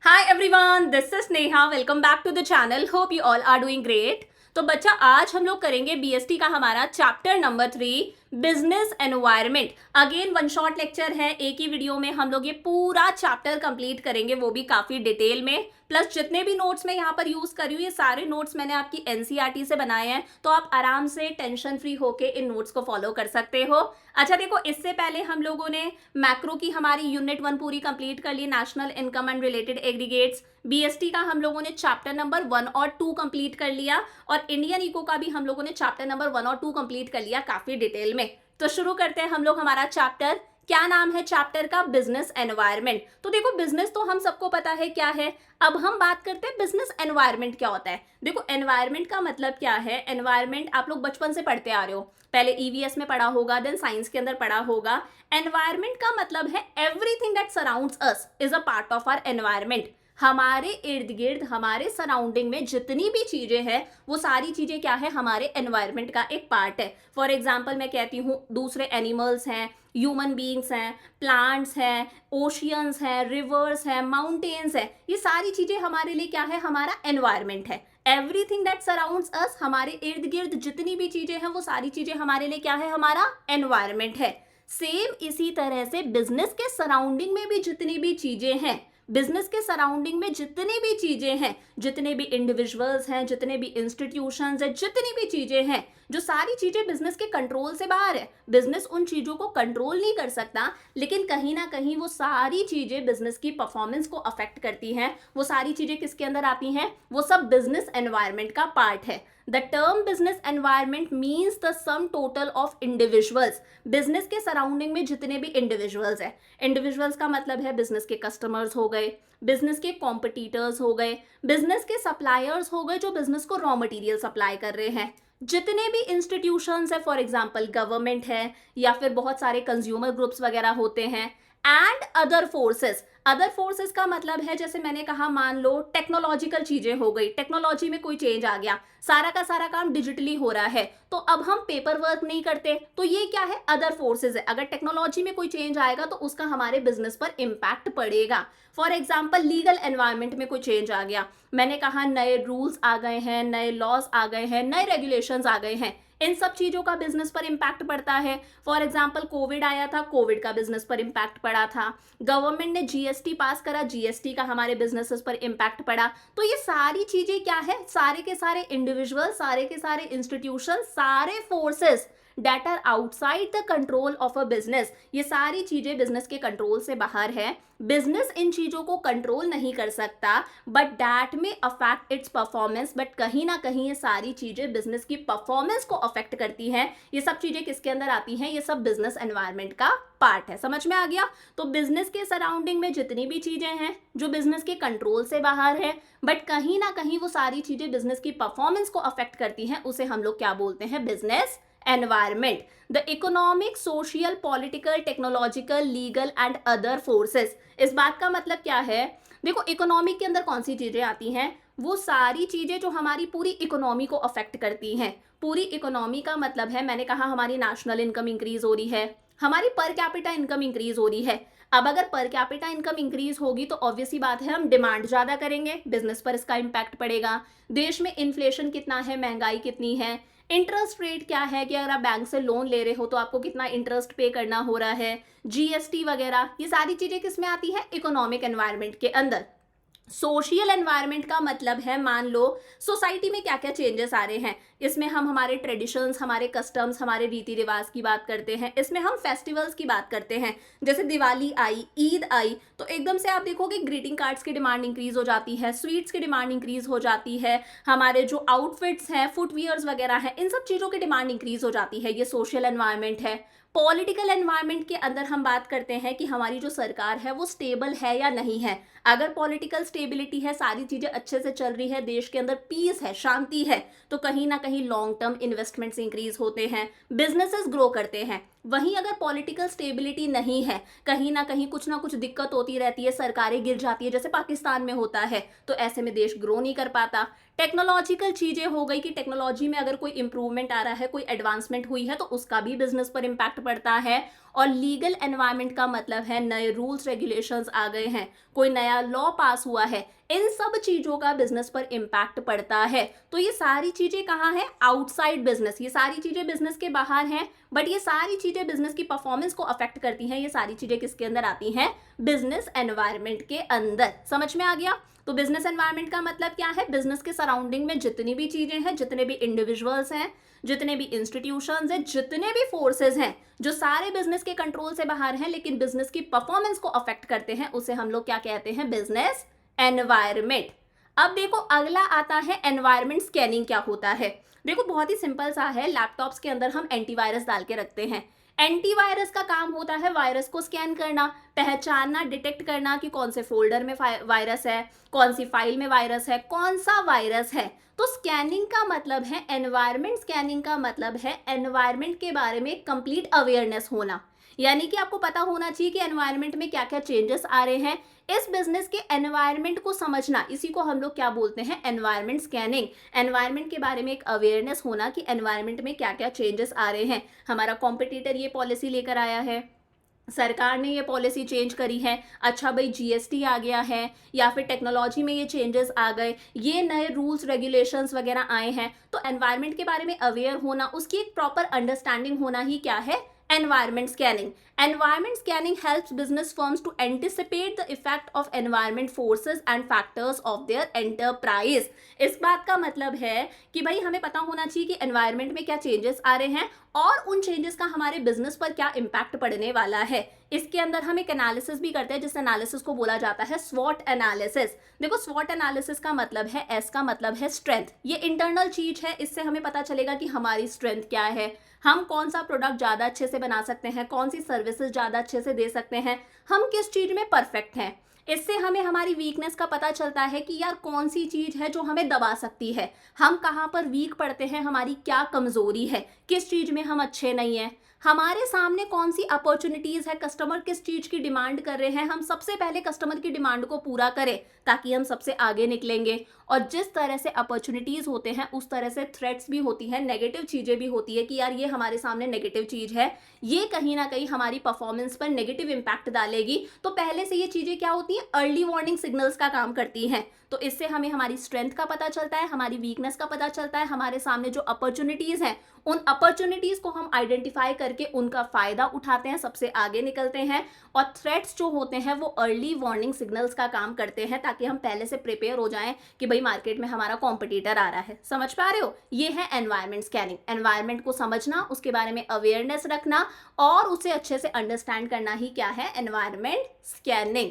Hi everyone, this is Neha. Welcome back to the channel. Hope you all are doing great. तो बच्चा आज हम लोग करेंगे बीएसटी का हमारा chapter number 3 business environment. Again one shot lecture है, एक ही वीडियो में हम लोग ये पूरा चैप्टर कंप्लीट करेंगे, वो भी काफी डिटेल में। प्लस जितने भी नोट्स मैं यहाँ पर यूज कर रही हूँ ये सारे नोट्स मैंने आपकी एनसीईआरटी से बनाए हैं, तो आप आराम से टेंशन फ्री होके इन नोट्स को फॉलो कर सकते हो। अच्छा देखो, इससे पहले हम लोगों ने मैक्रो की हमारी यूनिट 1 पूरी कंप्लीट कर ली, national income and related aggregates. BST का हम लोगों ने चैप्टर नंबर 1 और 2 कंप्लीट कर लिया, और इंडियन इको का भी हम लोगों ने चैप्टर नंबर 1 और 2 कंप्लीट कर लिया काफी डिटेल में। तो शुरू करते हैं हम लोग हमारा चैप्टर। क्या नाम है चैप्टर का? Business environment. तो देखो, बिजनेस तो हम सबको पता है क्या है। अब हम बात करते हैं बिजनेस एनवायरनमेंट क्या होता है। देखो, एनवायरनमेंट का मतलब क्या है। एनवायरनमेंट आप लोग बचपन से पढ़ते आ रहे हो, पहले ईवीएस में पढ़ा होगा, देन साइंस के अंदर पढ़ा होगा। एनवायरनमेंट का मतलब है everything that surrounds us is a part of our environment. हमारे इर्द गिर्द, हमारे सराउंडिंग में जितनी भी चीजें हैं वो सारी चीजें क्या है, हमारे एनवायरनमेंट का एक पार्ट है। फॉर एग्जाम्पल मैं कहती हूँ, दूसरे एनिमल्स हैं, ह्यूमन बींग्स हैं, प्लांट्स हैं, ओशियंस हैं, रिवर्स हैं, माउंटेन्स हैं, ये सारी चीजें हमारे लिए क्या है, हमारा एनवायरनमेंट है। एवरीथिंग दैट सराउंड्स अस, हमारे इर्द गिर्द जितनी भी चीजें हैं वो सारी चीजें हमारे लिए क्या है, हमारा एनवायरनमेंट है। सेम इसी तरह से बिजनेस के सराउंडिंग में भी जितनी भी चीजें हैं, बिजनेस के सराउंडिंग में जितनी भी चीजें हैं, जितने भी इंडिविजुअल्स हैं, जितने भी इंस्टीट्यूशंस हैं, जितनी भी चीजें हैं, जो सारी चीजें बिजनेस के कंट्रोल से बाहर है। बिजनेस उन चीजों को कंट्रोल नहीं कर सकता, लेकिन कहीं ना कहीं वो सारी चीजें बिजनेस की परफॉर्मेंस को अफेक्ट करती हैं। वो सारी चीजें किसके अंदर आती हैं? वो सब बिजनेस एनवायरनमेंट का पार्ट है। The term business environment means the sum total of individuals. Business के सराउंडिंग में जितने भी इंडिविजुअल्स हैं, इंडिविजुअल्स का मतलब है बिजनेस के कस्टमर्स हो गए, बिजनेस के कॉम्पिटिटर्स हो गए, बिजनेस के सप्लायर्स हो गए जो बिजनेस को रॉ मटेरियल सप्लाई कर रहे हैं, जितने भी इंस्टीट्यूशंस है, फॉर एग्जांपल गवर्नमेंट है, या फिर बहुत सारे कंज्यूमर ग्रुप्स वगैरह होते हैं, and other forces. Other forces का मतलब है, जैसे मैंने कहा, मान लो टेक्नोलॉजिकल चीजें हो गई, टेक्नोलॉजी में कोई चेंज आ गया, सारा का सारा काम डिजिटली हो रहा है, तो अब हम पेपर वर्क नहीं करते, तो ये क्या है, अदर फोर्सेस है। अगर टेक्नोलॉजी में कोई चेंज आएगा तो उसका हमारे बिजनेस पर इंपैक्ट पड़ेगा। फॉर एग्जाम्पल लीगल एनवायरनमेंट में कोई चेंज आ गया, मैंने कहा नए रूल्स आ गए हैं, नए लॉज आ गए हैं, नए रेगुलेशंस आ गए हैं, इन सब चीजों का बिजनेस पर इंपैक्ट पड़ता है। फॉर एग्जाम्पल कोविड आया था, कोविड का बिजनेस पर इंपैक्ट पड़ा था। गवर्नमेंट ने जीएसटी पास करा, जीएसटी का हमारे बिजनेसेस पर इंपैक्ट पड़ा। तो ये सारी चीजें क्या है, सारे के सारे इंडिविजुअल, सारे के सारे इंस्टीट्यूशन, सारे forces that are outside the control of a business, ये सारी चीजें बिजनेस के कंट्रोल से बाहर है। बिजनेस इन चीजों को कंट्रोल नहीं कर सकता, बट दैट में अफेक्ट इट्स परफॉर्मेंस। बट कहीं ना कहीं ये सारी चीजें बिजनेस की परफॉर्मेंस को अफेक्ट करती हैं। ये सब चीजें किसके अंदर आती हैं? ये सब बिजनेस एनवायरनमेंट का पार्ट है। समझ में आ गया? तो बिजनेस के सराउंडिंग में जितनी भी चीजें हैं जो बिजनेस के कंट्रोल से बाहर है, बट कहीं ना कहीं वो सारी चीजें बिजनेस की परफॉर्मेंस को अफेक्ट करती हैं, उसे हम लोग क्या बोलते हैं? Business environment. The economic, social, political, technological, legal and other forces. इस बात का मतलब क्या है? देखो, इकोनॉमिक के अंदर कौन सी चीजें आती हैं? वो सारी चीजें जो हमारी पूरी इकोनॉमी को अफेक्ट करती हैं। पूरी इकोनॉमी का मतलब है, मैंने कहा हमारी नेशनल इनकम इंक्रीज हो रही है, हमारी पर कैपिटा इनकम इंक्रीज हो रही है। अब अगर पर कैपिटा इनकम इंक्रीज होगी तो ऑब्वियस सी बात है हम डिमांड ज्यादा करेंगे, बिजनेस पर इसका इंपैक्ट पड़ेगा। देश में इन्फ्लेशन कितना है, महंगाई कितनी है, इंटरेस्ट रेट क्या है, कि अगर आप बैंक से लोन ले रहे हो तो आपको कितना इंटरेस्ट पे करना हो रहा है, जीएसटी वगैरह, ये सारी चीजें किसमें आती है? इकोनॉमिक एनवायरनमेंट के अंदर। सोशल एनवायरनमेंट का मतलब है, मान लो सोसाइटी में क्या क्या चेंजेस आ रहे हैं। इसमें हम हमारे ट्रेडिशंस, हमारे कस्टम्स, हमारे रीति रिवाज की बात करते हैं। इसमें हम फेस्टिवल्स की बात करते हैं। जैसे दिवाली आई, ईद आई, तो एकदम से आप देखोगे ग्रीटिंग कार्ड्स की डिमांड इंक्रीज हो जाती है, स्वीट्स की डिमांड इंक्रीज हो जाती है, हमारे जो आउटफिट्स हैं, फुटवियर्स वगैरह हैं, इन सब चीज़ों की डिमांड इंक्रीज हो जाती है। ये सोशल एनवायरनमेंट है। पॉलिटिकल एनवायरनमेंट के अंदर हम बात करते हैं कि हमारी जो सरकार है वो स्टेबल है या नहीं है। अगर पॉलिटिकल स्टेबिलिटी है, सारी चीजें अच्छे से चल रही है, देश के अंदर पीस है, शांति है, तो कहीं ना कहीं लॉन्ग टर्म इन्वेस्टमेंट्स इंक्रीज होते हैं, बिजनेसेस ग्रो करते हैं। वहीं अगर पॉलिटिकल स्टेबिलिटी नहीं है, कहीं ना कहीं कुछ ना कुछ दिक्कत होती रहती है, सरकारें गिर जाती है, जैसे पाकिस्तान में होता है, तो ऐसे में देश ग्रो नहीं कर पाता। टेक्नोलॉजिकल चीजें हो गई कि टेक्नोलॉजी में अगर कोई इंप्रूवमेंट आ रहा है, कोई एडवांसमेंट हुई है, तो उसका भी बिजनेस पर इंपैक्ट पड़ता है। और लीगल एनवायरनमेंट का मतलब है नए रूल्स रेगुलेशंस आ गए हैं, कोई नया लॉ पास हुआ है, इन सब चीजों का बिजनेस पर इम्पैक्ट पड़ता है। तो ये सारी चीजें कहाँ है? Outside business. ये सारी चीजें बिजनेस के बाहर हैं, बट ये सारी चीजें बिजनेस की परफॉर्मेंस को अफेक्ट करती हैं। ये सारी चीजें किसके अंदर आती हैं? बिजनेस एनवायरनमेंट के अंदर। समझ में आ गया? तो बिजनेस एनवायरनमेंट का मतलब क्या है? बिजनेस के सराउंडिंग में जितनी भी चीजें हैं, जितने भी इंडिविजुअल्स हैं, जितने भी इंस्टीट्यूशंस हैं, जितने भी फोर्सेस हैं, जो सारे बिजनेस के कंट्रोल से बाहर हैं लेकिन बिजनेस की परफॉर्मेंस को अफेक्ट करते हैं, उसे हम लोग क्या कहते हैं? Business environment. अब देखो अगला आता है एनवायरनमेंट स्कैनिंग। क्या होता है? देखो बहुत ही सिंपल सा है। लैपटॉप्स के अंदर हम एंटीवायरस डाल के रखते हैं। एंटीवायरस का काम होता है वायरस को स्कैन करना, पहचानना, डिटेक्ट करना कि कौन से फोल्डर में वायरस है, कौन सी फाइल में वायरस है, कौन सा वायरस है। तो स्कैनिंग का मतलब है एनवायरनमेंट। स्कैनिंग का मतलब है एनवायरनमेंट के बारे में कंप्लीट अवेयरनेस होना, यानी कि आपको पता होना चाहिए कि एनवायरनमेंट में क्या क्या चेंजेस आ रहे हैं। इस बिजनेस के एनवायरनमेंट को समझना, इसी को हम लोग क्या बोलते हैं? Environment scanning. एनवायरनमेंट के बारे में एक अवेयरनेस होना कि एनवायरनमेंट में क्या क्या चेंजेस आ रहे हैं। हमारा कॉम्पिटिटर ये पॉलिसी लेकर आया है, सरकार ने ये पॉलिसी चेंज करी है, अच्छा भाई जीएसटी आ गया है, या फिर टेक्नोलॉजी में ये चेंजेस आ गए, ये नए रूल्स रेगुलेशंस वगैरह आए हैं। तो एनवायरनमेंट के बारे में अवेयर होना, उसकी एक प्रॉपर अंडरस्टैंडिंग होना ही क्या है? Environment scanning. Environment scanning helps business firms to anticipate the effect of environment forces and factors of their enterprise. इस बात का मतलब है कि भाई हमें पता होना चाहिए कि एनवायरनमेंट में क्या चेंजेस आ रहे हैं और उन चेंजेस का हमारे बिजनेस पर क्या इंपैक्ट पड़ने वाला है। इसके अंदर हम एक एनालिसिस भी करते हैं, जिस एनालिसिस को बोला जाता है स्वॉट एनालिसिस। देखो स्वॉट एनालिसिस का मतलब है, एस का मतलब है स्ट्रेंथ। ये इंटरनल चीज है, इससे हमें पता चलेगा कि हमारी स्ट्रेंथ क्या है, हम कौन सा प्रोडक्ट ज़्यादा अच्छे से बना सकते हैं, कौन सी सर्विसेज ज़्यादा अच्छे से दे सकते हैं, हम किस चीज़ में परफेक्ट हैं। इससे हमें हमारी वीकनेस का पता चलता है कि यार कौन सी चीज़ है जो हमें दबा सकती है, हम कहाँ पर वीक पड़ते हैं, हमारी क्या कमज़ोरी है, किस चीज़ में हम अच्छे नहीं हैं, हमारे सामने कौन सी अपॉर्चुनिटीज़ है, कस्टमर किस चीज़ की डिमांड कर रहे हैं, हम सबसे पहले कस्टमर की डिमांड को पूरा करें ताकि हम सबसे आगे निकलेंगे। और जिस तरह से अपॉर्चुनिटीज़ होते हैं उस तरह से थ्रेट्स भी होती हैं, नेगेटिव चीज़ें भी होती है कि यार ये हमारे सामने नेगेटिव चीज़ है, ये कहीं ना कहीं हमारी परफॉर्मेंस पर नेगेटिव इम्पैक्ट डालेगी। तो पहले से ये चीज़ें क्या होती हैं? अर्ली वार्निंग सिग्नल्स का काम करती हैं। तो इससे हमें हमारी स्ट्रेंथ का पता चलता है, हमारी वीकनेस का पता चलता है, हमारे सामने जो अपॉर्चुनिटीज़ हैं उन अपॉर्चुनिटीज़ को हम आइडेंटिफाई करके उनका फ़ायदा उठाते हैं, सबसे आगे निकलते हैं। और थ्रेट्स जो होते हैं वो अर्ली वार्निंग सिग्नल्स का काम करते हैं ताकि हम पहले से प्रिपेयर हो जाएं कि भाई मार्केट में हमारा कॉम्पिटिटर आ रहा है। समझ पा रहे हो? ये है एनवायरनमेंट स्कैनिंग। एनवायरनमेंट को समझना, उसके बारे में अवेयरनेस रखना और उसे अच्छे से अंडरस्टैंड करना ही क्या है? Environment scanning.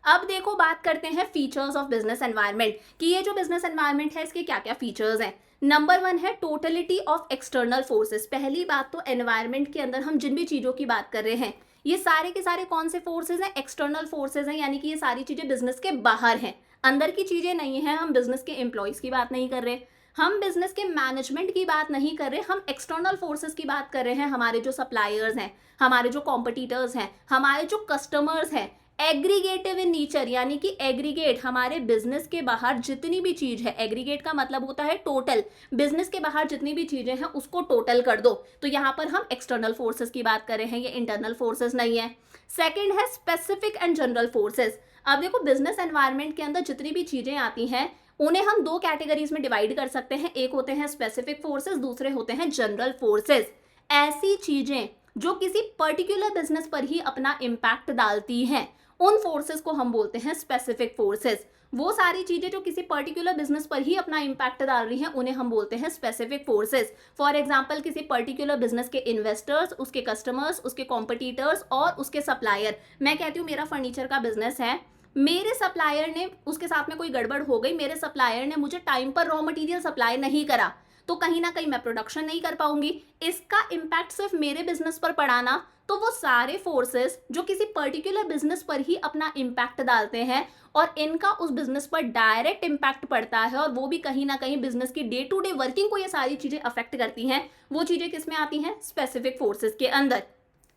अब देखो बात करते हैं फीचर्स ऑफ बिजनेस एनवायरनमेंट कि ये जो बिजनेस एनवायरनमेंट है इसके क्या क्या फीचर्स हैं। नंबर 1 है टोटलिटी ऑफ एक्सटर्नल फोर्सेस। पहली बात तो एनवायरनमेंट के अंदर हम जिन भी चीज़ों की बात कर रहे हैं ये सारे के सारे कौन से फोर्सेज हैं? एक्सटर्नल फोर्सेज हैं, यानी कि ये सारी चीज़ें बिजनेस के बाहर हैं, अंदर की चीज़ें नहीं हैं। हम बिजनेस के एम्प्लॉयज़ की बात नहीं कर रहे, हम बिजनेस के मैनेजमेंट की बात नहीं कर रहे, हम एक्सटर्नल फोर्सेस की बात कर रहे हैं। हमारे जो सप्लायर्स हैं, हमारे जो कॉम्पिटिटर्स हैं, हमारे जो कस्टमर्स हैं। एग्रीगेटिव इन नेचर, यानी कि एग्रीगेट हमारे बिजनेस के बाहर जितनी भी चीज है, एग्रीगेट का मतलब होता है टोटल, बिजनेस के बाहर जितनी भी चीजें हैं उसको टोटल कर दो। तो यहाँ पर हम एक्सटर्नल फोर्सेस की बात कर रहे हैं, ये इंटरनल फोर्सेस नहीं है। सेकंड है स्पेसिफिक एंड जनरल फोर्सेस। अब देखो बिजनेस एनवायरनमेंट के अंदर जितनी भी चीजें आती हैं उन्हें हम दो कैटेगरीज में डिवाइड कर सकते हैं। एक होते हैं स्पेसिफिक फोर्सेस, दूसरे होते हैं जनरल फोर्सेस। ऐसी चीजें जो किसी पर्टिकुलर बिजनेस पर ही अपना इम्पैक्ट डालती हैं उन फोर्सेस को हम बोलते हैं स्पेसिफिक फोर्सेस। वो सारी चीजें जो किसी पर्टिकुलर बिजनेस पर ही अपना इम्पैक्ट डाल रही हैं उन्हें हम बोलते हैं स्पेसिफिक फोर्सेस। फॉर एग्जांपल किसी पर्टिकुलर बिजनेस के इन्वेस्टर्स, उसके कस्टमर्स, उसके कॉम्पिटिटर्स और उसके सप्लायर। मैं कहती हूँ मेरा फर्नीचर का बिजनेस है, मेरे सप्लायर ने, उसके साथ में कोई गड़बड़ हो गई, मेरे सप्लायर ने मुझे टाइम पर रॉ मटेरियल सप्लाई नहीं करा, तो कहीं ना कहीं मैं प्रोडक्शन नहीं कर पाऊंगी। इसका इम्पैक्ट सिर्फ मेरे बिजनेस पर पड़ा ना, तो वो सारे फोर्सेस जो किसी पर्टिकुलर बिजनेस पर ही अपना इम्पैक्ट डालते हैं और इनका उस बिजनेस पर डायरेक्ट इम्पैक्ट पड़ता है और वो भी कहीं ना कहीं बिजनेस की डे टू डे वर्किंग को ये सारी चीजें अफेक्ट करती हैं, वो चीजें किस में आती हैं? स्पेसिफिक फोर्सेस के अंदर।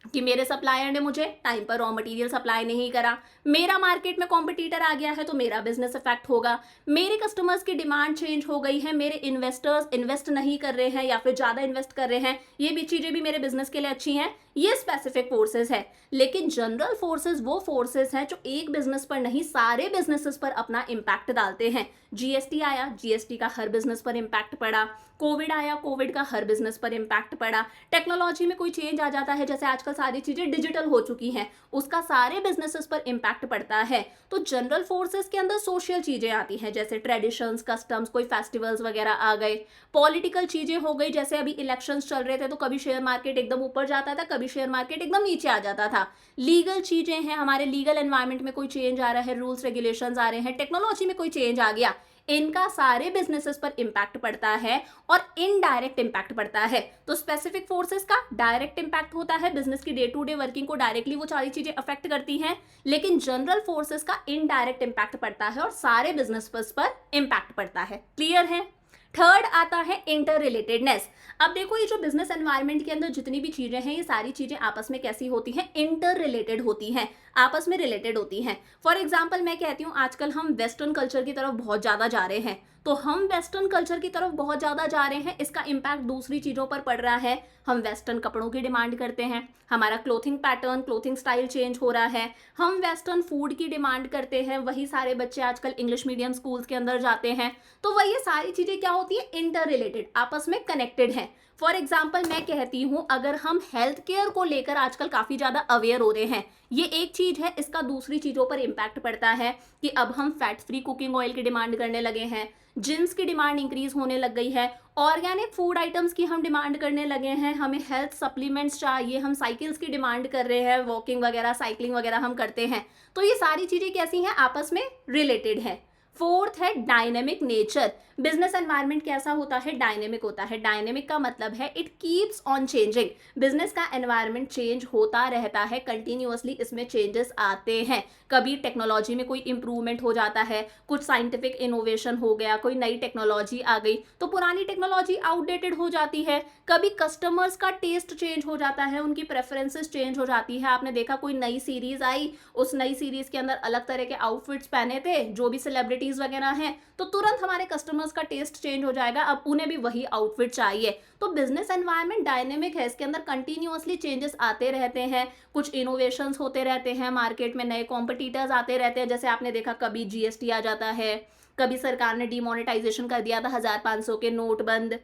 कि मेरे सप्लायर ने मुझे टाइम पर रॉ मटेरियल सप्लाई नहीं करा, मेरा मार्केट में कॉम्पिटिटर आ गया है तो मेरा बिजनेस इफेक्ट होगा, मेरे कस्टमर्स की डिमांड चेंज हो गई है, मेरे इन्वेस्टर्स इन्वेस्ट नहीं कर रहे हैं या फिर ज़्यादा इन्वेस्ट कर रहे हैं, ये भी चीज़ें भी मेरे बिजनेस के लिए अच्छी हैं। ये स्पेसिफिक फोर्सेस है। लेकिन जनरल फोर्सेस वो फोर्सेस हैं जो एक बिजनेस पर नहीं सारे बिजनेसेस पर अपना इम्पैक्ट डालते हैं। जीएसटी आया, जीएसटी का हर बिजनेस पर इम्पैक्ट पड़ा, कोविड आया, कोविड का हर बिजनेस पर इम्पैक्ट पड़ा, टेक्नोलॉजी में कोई चेंज आ जाता है, जैसे आजकल सारी चीजें डिजिटल हो चुकी हैं, उसका सारे बिजनेसेस पर इम्पैक्ट पड़ता है। तो जनरल फोर्सेस के अंदर सोशल चीजें आती हैं, जैसे ट्रेडिशंस, कस्टम्स, कोई फेस्टिवल्स वगैरह आ गए। पॉलिटिकल चीजें हो गई, जैसे अभी इलेक्शंस चल रहे थे तो कभी शेयर मार्केट एकदम ऊपर जाता था, कभी शेयर मार्केट एकदम नीचे आ जाता था। लीगल चीजें हैं, हमारे लीगल एनवायरनमेंट में कोई चेंज आ रहा है, रूल्स रेगुलेशंस आ रहे हैं, टेक्नोलॉजी में कोई चेंज आ गया, इनका सारे बिजनेसेस पर इंपैक्ट पड़ता है और इनडायरेक्ट इंपैक्ट पड़ता है। तो स्पेसिफिक फोर्सेस का डायरेक्ट इंपैक्ट होता है, बिजनेस की डे टू डे वर्किंग को डायरेक्टली वो सारी चीजें अफेक्ट करती हैं, लेकिन जनरल फोर्सेस का इनडायरेक्ट इंपैक्ट पड़ता है और सारे बिजनेस पर इंपैक्ट पड़ता है। क्लियर है? थर्ड आता है इंटर रिलेटेडनेस। अब देखो, ये जो बिजनेस एनवायरनमेंट के अंदर जितनी भी चीजें हैं, ये सारी चीजें आपस में कैसी होती हैं? इंटर रिलेटेड होती हैं, आपस में रिलेटेड होती हैं। फॉर एग्जाम्पल मैं कहती हूँ आजकल हम वेस्टर्न कल्चर की तरफ बहुत ज्यादा जा रहे हैं, तो हम वेस्टर्न कल्चर की तरफ बहुत ज्यादा जा रहे हैं, इसका इम्पैक्ट दूसरी चीजों पर पड़ रहा है। हम वेस्टर्न कपड़ों की डिमांड करते हैं, हमारा clothing pattern, clothing style change हो रहा है। हम वेस्टर्न फूड की डिमांड करते हैं, वही सारे बच्चे आजकल इंग्लिश मीडियम स्कूल्स के अंदर जाते हैं। तो वही ये सारी चीजें क्या होती है? इंटर रिलेटेड, आपस में कनेक्टेड है। फॉर एग्जाम्पल मैं कहती हूँ, अगर हम हेल्थ केयर को लेकर आजकल काफी ज्यादा अवेयर हो रहे हैं, ये एक चीज है, इसका दूसरी चीजों पर इंपैक्ट पड़ता है कि अब हम फैट फ्री कुकिंग ऑयल की डिमांड करने लगे हैं, जिम्स की डिमांड इंक्रीज होने लग गई है, ऑर्गेनिक फूड आइटम्स की हम डिमांड करने लगे हैं, हमें हेल्थ सप्लीमेंट्स चाहिए, हम साइकिल्स की डिमांड कर रहे हैं, वॉकिंग वगैरह, साइकिलिंग वगैरह हम करते हैं। तो ये सारी चीजें कैसी हैं? आपस में रिलेटेड है। फोर्थ है डायनेमिक नेचर। बिजनेस एनवायरनमेंट कैसा होता है? डायनेमिक होता है। डायनेमिक का मतलब है it keeps on changing. Business का एनवायरनमेंट चेंज होता रहता है कंटिन्यूअसली, इसमें चेंजेस आते हैं। कभी टेक्नोलॉजी में कोई इंप्रूवमेंट हो जाता है, कुछ साइंटिफिक इनोवेशन हो गया, कोई नई टेक्नोलॉजी आ गई तो पुरानी टेक्नोलॉजी आउटडेटेड हो जाती है। कभी कस्टमर्स का टेस्ट चेंज हो जाता है, उनकी प्रेफरेंसेस चेंज हो जाती है। आपने देखा कोई नई सीरीज आई, उस नई सीरीज के अंदर अलग तरह के आउटफिट्स पहने थे जो भी सेलिब्रिटीज वगैरह हैं, तो तुरंत हमारे कस्टमर्स का टेस्ट चेंज हो जाएगा, अब उन्हें भी वही आउटफिट चाहिए। तो बिजनेस एनवायरनमेंट डायनेमिक है, इसके अंदर कंटिन्यूअसली चेंजेस आते रहते हैं, कुछ इनोवेशंस होते रहते हैं, मार्केट में नए कॉम्पिटिटर्स आते रहते हैं। जैसे आपने देखा कभी जीएसटी आ जाता है, कभी सरकार ने डीमोनेटाइजेशन कर दिया था 1500 के नोट बंद,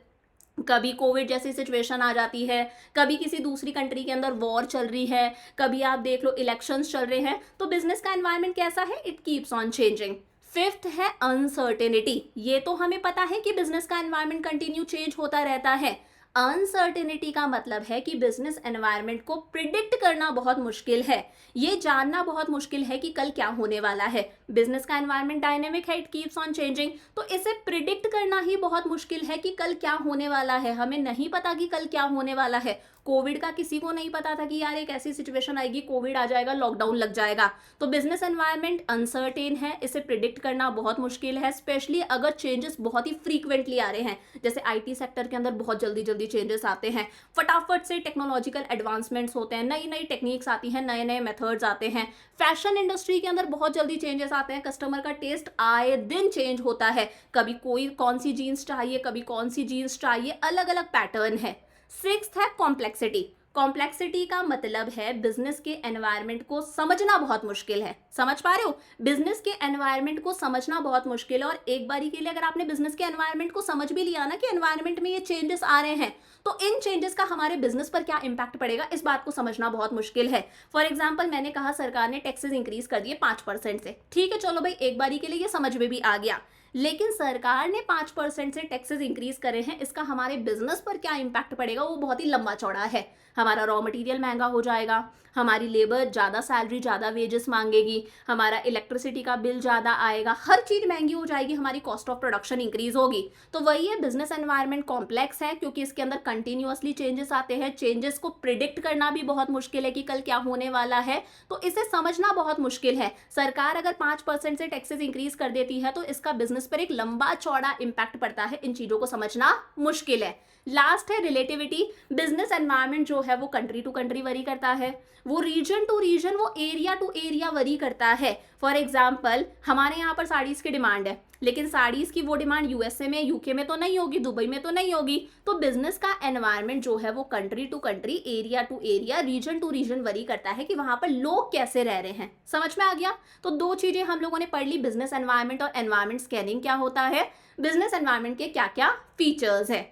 कभी कोविड जैसी सिचुएशन आ जाती है, कभी किसी दूसरी कंट्री के अंदर वॉर चल रही है, कभी आप देख लो इलेक्शंस चल रहे हैं। तो बिजनेस का एनवायरनमेंट कैसा है? It keeps on changing. Fifth है अनसर्टेनिटी। ये तो हमें पता है कि बिजनेस का एनवायरनमेंट कंटिन्यू चेंज होता रहता है। अनसर्टेनिटी का मतलब है कि बिजनेस एनवायरनमेंट को प्रिडिक्ट करना बहुत मुश्किल है, ये जानना बहुत मुश्किल है कि कल क्या होने वाला है। बिजनेस का एनवायरनमेंट डायनेमिक है, इट कीप्स ऑन चेंजिंग, तो इसे प्रिडिक्ट करना ही बहुत मुश्किल है कि कल क्या होने वाला है। हमें नहीं पता कि कल क्या होने वाला है। कोविड का किसी को नहीं पता था कि यार एक ऐसी सिचुएशन आएगी, कोविड आ जाएगा, लॉकडाउन लग जाएगा। तो बिजनेस एनवायरनमेंट अनसर्टेन है, इसे प्रिडिक्ट करना बहुत मुश्किल है, स्पेशली अगर चेंजेस बहुत ही फ्रीक्वेंटली आ रहे हैं। जैसे आईटी सेक्टर के अंदर बहुत जल्दी जल्दी चेंजेस आते हैं, फटाफट से टेक्नोलॉजिकल एडवांसमेंट्स होते हैं, नई नई टेक्निक्स आती हैं, नए नए मेथड्स आते हैं। फैशन इंडस्ट्री के अंदर बहुत जल्दी चेंजेस आते हैं, कस्टमर का टेस्ट आए दिन चेंज होता है, कभी कोई कौन सी जीन्स चाहिए, कभी कौन सी जीन्स चाहिए, अलग अलग पैटर्न है। सिक्स्थ है कॉम्प्लेक्सिटी। कॉम्प्लेक्सिटी का मतलब है बिजनेस के एनवायरनमेंट को समझना बहुत मुश्किल है। समझ पा रहे हो? बिजनेस के एनवायरनमेंट को समझना बहुत मुश्किल है, और एक बारी के लिए अगर आपने बिजनेस के एनवायरनमेंट को समझ भी लिया ना कि एनवायरनमेंट में ये चेंजेस आ रहे हैं, तो इन चेंजेस का हमारे बिजनेस पर क्या इंपैक्ट पड़ेगा, इस बात को समझना बहुत मुश्किल है। फॉर एग्जाम्पल मैंने कहा सरकार ने टैक्सेस इंक्रीज कर दिए 5% से, ठीक है चलो भाई, एक बारी के लिए ये समझ में भी आ गया, लेकिन सरकार ने 5% से टैक्सेस इंक्रीज करे हैं, इसका हमारे बिजनेस पर क्या इंपैक्ट पड़ेगा वो बहुत ही लंबा चौड़ा है। हमारा रॉ मटेरियल महंगा हो जाएगा, हमारी लेबर ज़्यादा सैलरी, ज़्यादा वेजेस मांगेगी, हमारा इलेक्ट्रिसिटी का बिल ज़्यादा आएगा, हर चीज़ महंगी हो जाएगी, हमारी कॉस्ट ऑफ प्रोडक्शन इंक्रीज होगी। तो वही है, बिजनेस एनवायरनमेंट कॉम्प्लेक्स है क्योंकि इसके अंदर कंटिन्यूअसली चेंजेस आते हैं, चेंजेस को प्रिडिक्ट करना भी बहुत मुश्किल है कि कल क्या होने वाला है, तो इसे समझना बहुत मुश्किल है। सरकार अगर 5% से टैक्सेस इंक्रीज कर देती है तो इसका बिजनेस बिजनेस पर एक लंबा चौड़ा इंपैक्ट पड़ता है, इन चीजों को समझना मुश्किल है। लास्ट है रिलेटिविटी। बिजनेस एनवायरनमेंट जो है वो कंट्री टू कंट्री वरी करता है, वो रीजन टू रीजन, वो एरिया टू एरिया वरी करता है। फॉर एग्जाम्पल हमारे यहाँ पर साड़ीज की डिमांड है, लेकिन साड़ीज की वो डिमांड यूएसए में, यूके में तो नहीं होगी, दुबई में तो नहीं होगी। तो बिजनेस का एनवायरनमेंट जो है वो country to country, area to area, region to region vary करता है कि वहां पर लोग कैसे रह रहे हैं। समझ में आ गया? तो दो चीजें हम लोगों ने पढ़ ली, बिजनेस एनवायरनमेंट और एनवायरनमेंट स्कैनिंग क्या होता है, बिजनेस एनवायरनमेंट के क्या क्या फीचर्स है।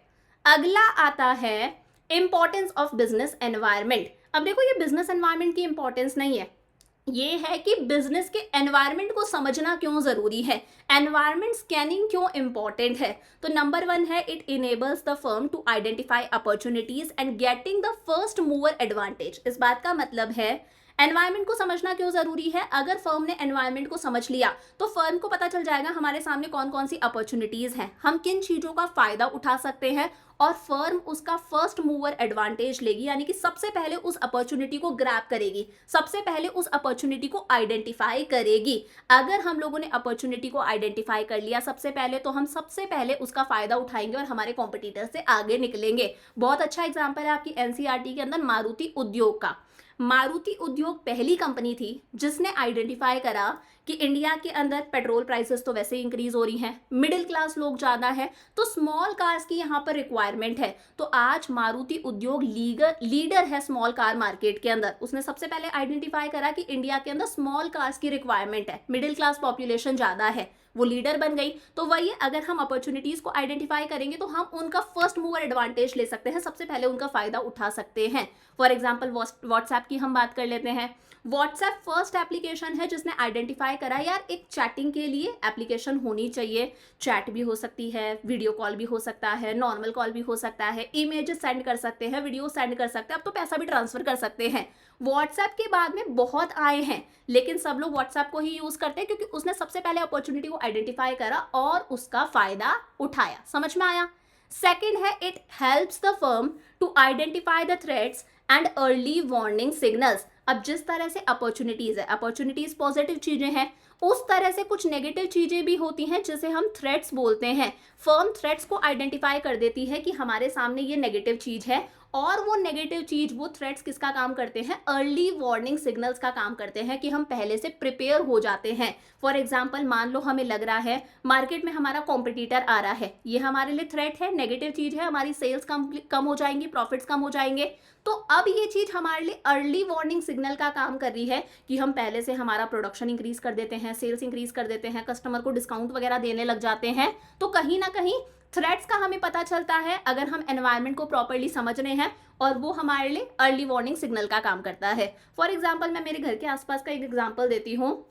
अगला आता है इंपॉर्टेंस ऑफ बिजनेस एनवायरनमेंट। अब देखो ये बिजनेस एनवायरनमेंट की इंपॉर्टेंस नहीं है, ये है कि बिजनेस के एनवायरनमेंट को समझना क्यों जरूरी है, एनवायरनमेंट स्कैनिंग क्यों इंपॉर्टेंट है। तो नंबर 1 है, it enables the firm to identify opportunities and getting the first mover advantage. इस बात का मतलब है एनवायरनमेंट को समझना क्यों जरूरी है। अगर फर्म ने एनवायरनमेंट को समझ लिया तो फर्म को पता चल जाएगा हमारे सामने कौन कौन सी अपॉर्चुनिटीज हैं, हम किन चीजों का फायदा उठा सकते हैं, और फर्म उसका फर्स्ट मूवर एडवांटेज लेगी, यानी कि सबसे पहले उस अपॉर्चुनिटी को ग्रैब करेगी, सबसे पहले उस अपॉर्चुनिटी को आइडेंटिफाई करेगी। अगर हम लोगों ने अपॉर्चुनिटी को आइडेंटिफाई कर लिया सबसे पहले, तो हम सबसे पहले उसका फायदा उठाएंगे और हमारे कॉम्पिटिटर से आगे निकलेंगे। बहुत अच्छा एग्जाम्पल है आपकी एनसीईआरटी के अंदर मारुति उद्योग का। मारुति उद्योग पहली कंपनी थी जिसने आइडेंटिफाई करा कि इंडिया के अंदर पेट्रोल प्राइसेस तो वैसे ही इंक्रीज हो रही हैं, मिडिल क्लास लोग ज़्यादा है, तो स्मॉल कार्स की यहाँ पर रिक्वायरमेंट है। तो आज मारुति उद्योग लीडर है स्मॉल कार मार्केट के अंदर। उसने सबसे पहले आइडेंटिफाई करा कि इंडिया के अंदर स्मॉल कार्स की रिक्वायरमेंट है, मिडिल क्लास पॉपुलेशन ज़्यादा है, वो लीडर बन गई। तो वही अगर हम अपॉर्चुनिटीज को आइडेंटिफाई करेंगे तो हम उनका फर्स्ट मूवर एडवांटेज ले सकते हैं, सबसे पहले उनका फायदा उठा सकते हैं। फॉर एग्जाम्पल व्हाट्सएप की हम बात कर लेते हैं। व्हाट्सएप फर्स्ट एप्लीकेशन है जिसने आइडेंटिफाई करा यार एक चैटिंग के लिए एप्लीकेशन होनी चाहिए। चैट भी हो सकती है, वीडियो कॉल भी हो सकता है, नॉर्मल कॉल भी हो सकता है, इमेजेस सेंड कर सकते हैं, वीडियो सेंड कर सकते हैं, अब तो पैसा भी ट्रांसफर कर सकते हैं। व्हाट्सएप के बाद में बहुत आए हैं, लेकिन सब लोग व्हाट्सएप को ही यूज करते हैं क्योंकि उसने सबसे पहले अपॉर्चुनिटी को आइडेंटिफाई करा और उसका फायदा उठाया। समझ में आया? सेकेंड है, it helps the firm to identify the threats and early warning signals. अब जिस तरह से अपॉर्चुनिटीज है, अपॉर्चुनिटीज पॉजिटिव चीजें हैं, उस तरह से कुछ नेगेटिव चीजें भी होती हैं जिसे हम थ्रेट्स बोलते हैं। फर्म थ्रेट्स को आइडेंटिफाई कर देती है कि हमारे सामने ये नेगेटिव चीज है, और वो नेगेटिव चीज, वो थ्रेट्स किसका काम करते हैं, अर्ली वार्निंग सिग्नल्स का काम करते हैं कि हम पहले से प्रिपेयर हो जाते हैं। फॉर एग्जाम्पल मान लो हमें लग रहा है मार्केट में हमारा कॉम्पिटिटर आ रहा है, ये हमारे लिए थ्रेट है, नेगेटिव चीज है, हमारी सेल्स कम हो जाएंगी, प्रॉफिट्स कम हो जाएंगे। तो अब ये चीज हमारे लिए अर्ली वार्निंग सिग्नल का काम कर रही है कि हम पहले से हमारा प्रोडक्शन इंक्रीज कर देते हैं, सेल्स इंक्रीज कर देते हैं, कस्टमर को डिस्काउंट वगैरह देने लग जाते हैं। तो कहीं ना कहीं थ्रेट्स का हमें पता चलता है अगर हम एनवायरनमेंट को प्रॉपर्ली समझ रहे हैं, और वो हमारे लिए अर्ली वार्निंग सिग्नल का काम करता है। फॉर एग्जाम्पल मैं मेरे घर के आसपास का एक एग्जाम्पल देती हूँ।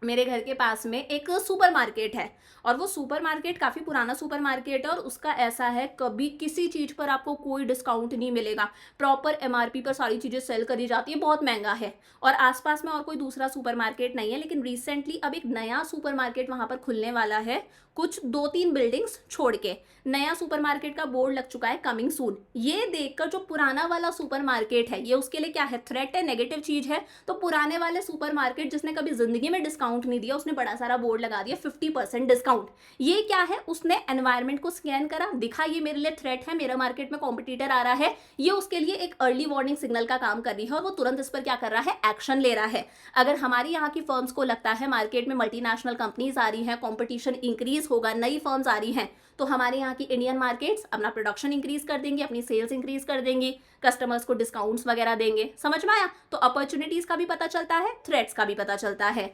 मेरे घर के पास में एक सुपरमार्केट है, और वो सुपरमार्केट काफ़ी पुराना सुपरमार्केट है, और उसका ऐसा है कभी किसी चीज़ पर आपको कोई डिस्काउंट नहीं मिलेगा, प्रॉपर एमआरपी पर सारी चीज़ें सेल करी जाती है, बहुत महंगा है। और आसपास में और कोई दूसरा सुपरमार्केट नहीं है, लेकिन रिसेंटली अब एक नया सुपरमार्केट वहाँ पर खुलने वाला है, कुछ 2-3 बिल्डिंग्स छोड़ के नया सुपरमार्केट का बोर्ड लग चुका है, कमिंग सून। ये देखकर जो पुराना वाला सुपरमार्केट है, ये उसके लिए क्या है, थ्रेट है, नेगेटिव चीज है। तो पुराने वाले सुपरमार्केट जिसने कभी जिंदगी में डिस्काउंट नहीं दिया, उसने बड़ा सारा बोर्ड लगा दिया 50% डिस्काउंट। ये क्या है, उसने एनवायरनमेंट को स्कैन करा, दिखा ये मेरे लिए थ्रेट है, मेरा मार्केट में कॉम्पिटिटर आ रहा है, ये उसके लिए एक अर्ली वार्निंग सिग्नल का काम कर रही है, और वो तुरंत इस पर क्या कर रहा है, एक्शन ले रहा है। अगर हमारी यहाँ की फर्म्स को लगता है मार्केट में मल्टीनेशनल कंपनीज आ रही हैं, कॉम्पिटिशन इंक्रीज होगा, नई फर्म्स आ रही हैं, तो हमारे यहाँ की इंडियन मार्केट्स अपना प्रोडक्शन इंक्रीज कर देंगी, अपनी सेल्स इंक्रीज कर देंगी, कस्टमर्स को डिस्काउंट्स वगैरह देंगे। समझ में आया? तो अपॉर्चुनिटीज का भी पता चलता है, थ्रेट्स का भी पता चलता है।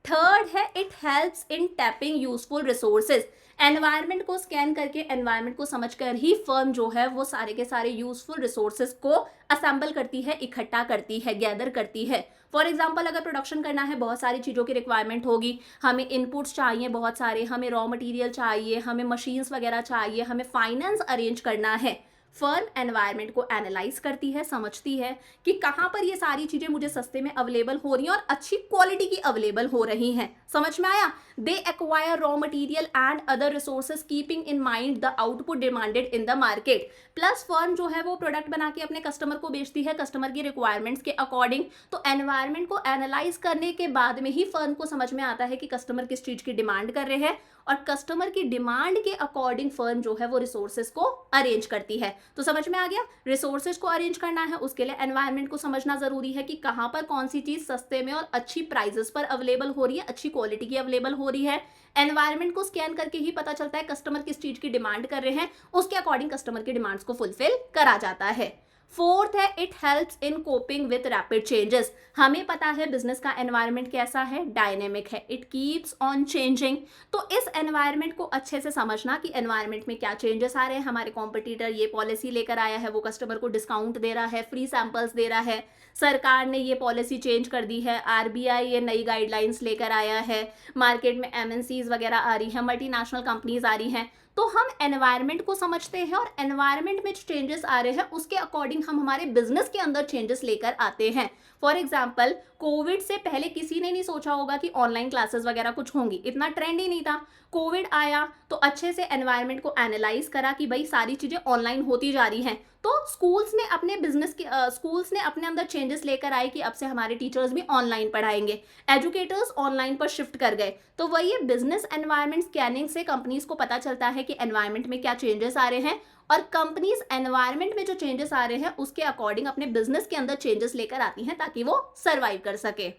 थर्ड है, it helps in tapping useful resources. Environment को स्कैन करके, एनवायरनमेंट को समझकर ही फर्म जो है वो सारे के सारे यूजफुल रिसोर्सेज को असेंबल करती है, इकट्ठा करती है, गैदर करती है। फॉर एग्जाम्पल अगर प्रोडक्शन करना है, बहुत सारी चीज़ों की रिक्वायरमेंट होगी, हमें इनपुट्स चाहिए बहुत सारे, हमें रॉ मटेरियल चाहिए, हमें मशीन्स वगैरह चाहिए, हमें फाइनेंस अरेंज करना है। फर्म एनवायरनमेंट को एनालाइज करती है, समझती है कि कहाँ पर ये सारी चीजें मुझे सस्ते में अवेलेबल हो रही हैं और अच्छी क्वालिटी की अवेलेबल हो रही हैं। समझ में आया? They acquire raw material and other resources keeping in mind the output demanded in the market. Plus firm जो है वो प्रोडक्ट बना के अपने कस्टमर को बेचती है कस्टमर की रिक्वायरमेंट्स के अकॉर्डिंग। तो एनवायरनमेंट को एनालाइज करने के बाद में ही फर्म को समझ में आता है कि कस्टमर किस चीज की डिमांड कर रहे हैं और कस्टमर की डिमांड के अकॉर्डिंग फर्म जो है वो रिसोर्सेज को अरेंज करती है। तो समझ में आ गया? रिसोर्सेज को अरेंज करना है उसके लिए एनवायरनमेंट को समझना जरूरी है कि कहाँ पर कौन सी चीज सस्ते में और अच्छी प्राइजेस पर अवेलेबल हो रही है, अच्छी क्वालिटी की अवेलेबल हो रही है। एनवायरनमेंट को स्कैन करके ही पता चलता है कस्टमर किस चीज की डिमांड कर रहे हैं, उसके अकॉर्डिंग कस्टमर की डिमांड्स को फुलफिल करा जाता है। फोर्थ है it helps in coping with rapid changes. हमें पता है बिजनेस का एनवायरनमेंट कैसा है, डायनेमिक है, इट कीप्स ऑन चेंजिंग। तो इस एनवायरनमेंट को अच्छे से समझना कि एनवायरनमेंट में क्या चेंजेस आ रहे हैं, हमारे कॉम्पिटिटर ये पॉलिसी लेकर आया है, वो कस्टमर को डिस्काउंट दे रहा है, फ्री सैंपल्स दे रहा है, सरकार ने ये पॉलिसी चेंज कर दी है, आरबीआई ये नई गाइडलाइंस लेकर आया है, मार्केट में एमएनसीज वगैरह आ रही हैं, मल्टीनेशनल कंपनीज आ रही हैं। तो हम एनवायरनमेंट को समझते हैं और एनवायरनमेंट में जो चेंजेस आ रहे हैं उसके अकॉर्डिंग हम हमारे बिजनेस के अंदर चेंजेस लेकर आते हैं। फॉर एग्जाम्पल कोविड से पहले किसी ने नहीं सोचा होगा कि ऑनलाइन क्लासेस वगैरह कुछ होंगी, इतना ट्रेंड ही नहीं था। कोविड आया तो अच्छे से एनवायरनमेंट को एनालाइज करा कि भाई सारी चीजें ऑनलाइन होती जा रही हैं, तो स्कूल्स ने अपने बिजनेस के स्कूल्स ने अपने अंदर चेंजेस लेकर आए कि अब से हमारे टीचर्स भी ऑनलाइन पढ़ाएंगे, एजुकेटर्स ऑनलाइन पर शिफ्ट कर गए। तो वही बिजनेस एनवायरनमेंट स्कैनिंग से कंपनीज को पता चलता है कि एनवायरनमेंट में क्या चेंजेस आ रहे हैं और कंपनीज एनवायरनमेंट में जो चेंजेस आ रहे हैं उसके अकॉर्डिंग अपने बिजनेस के अंदर चेंजेस लेकर आती हैं ताकि वो सर्वाइव कर सके।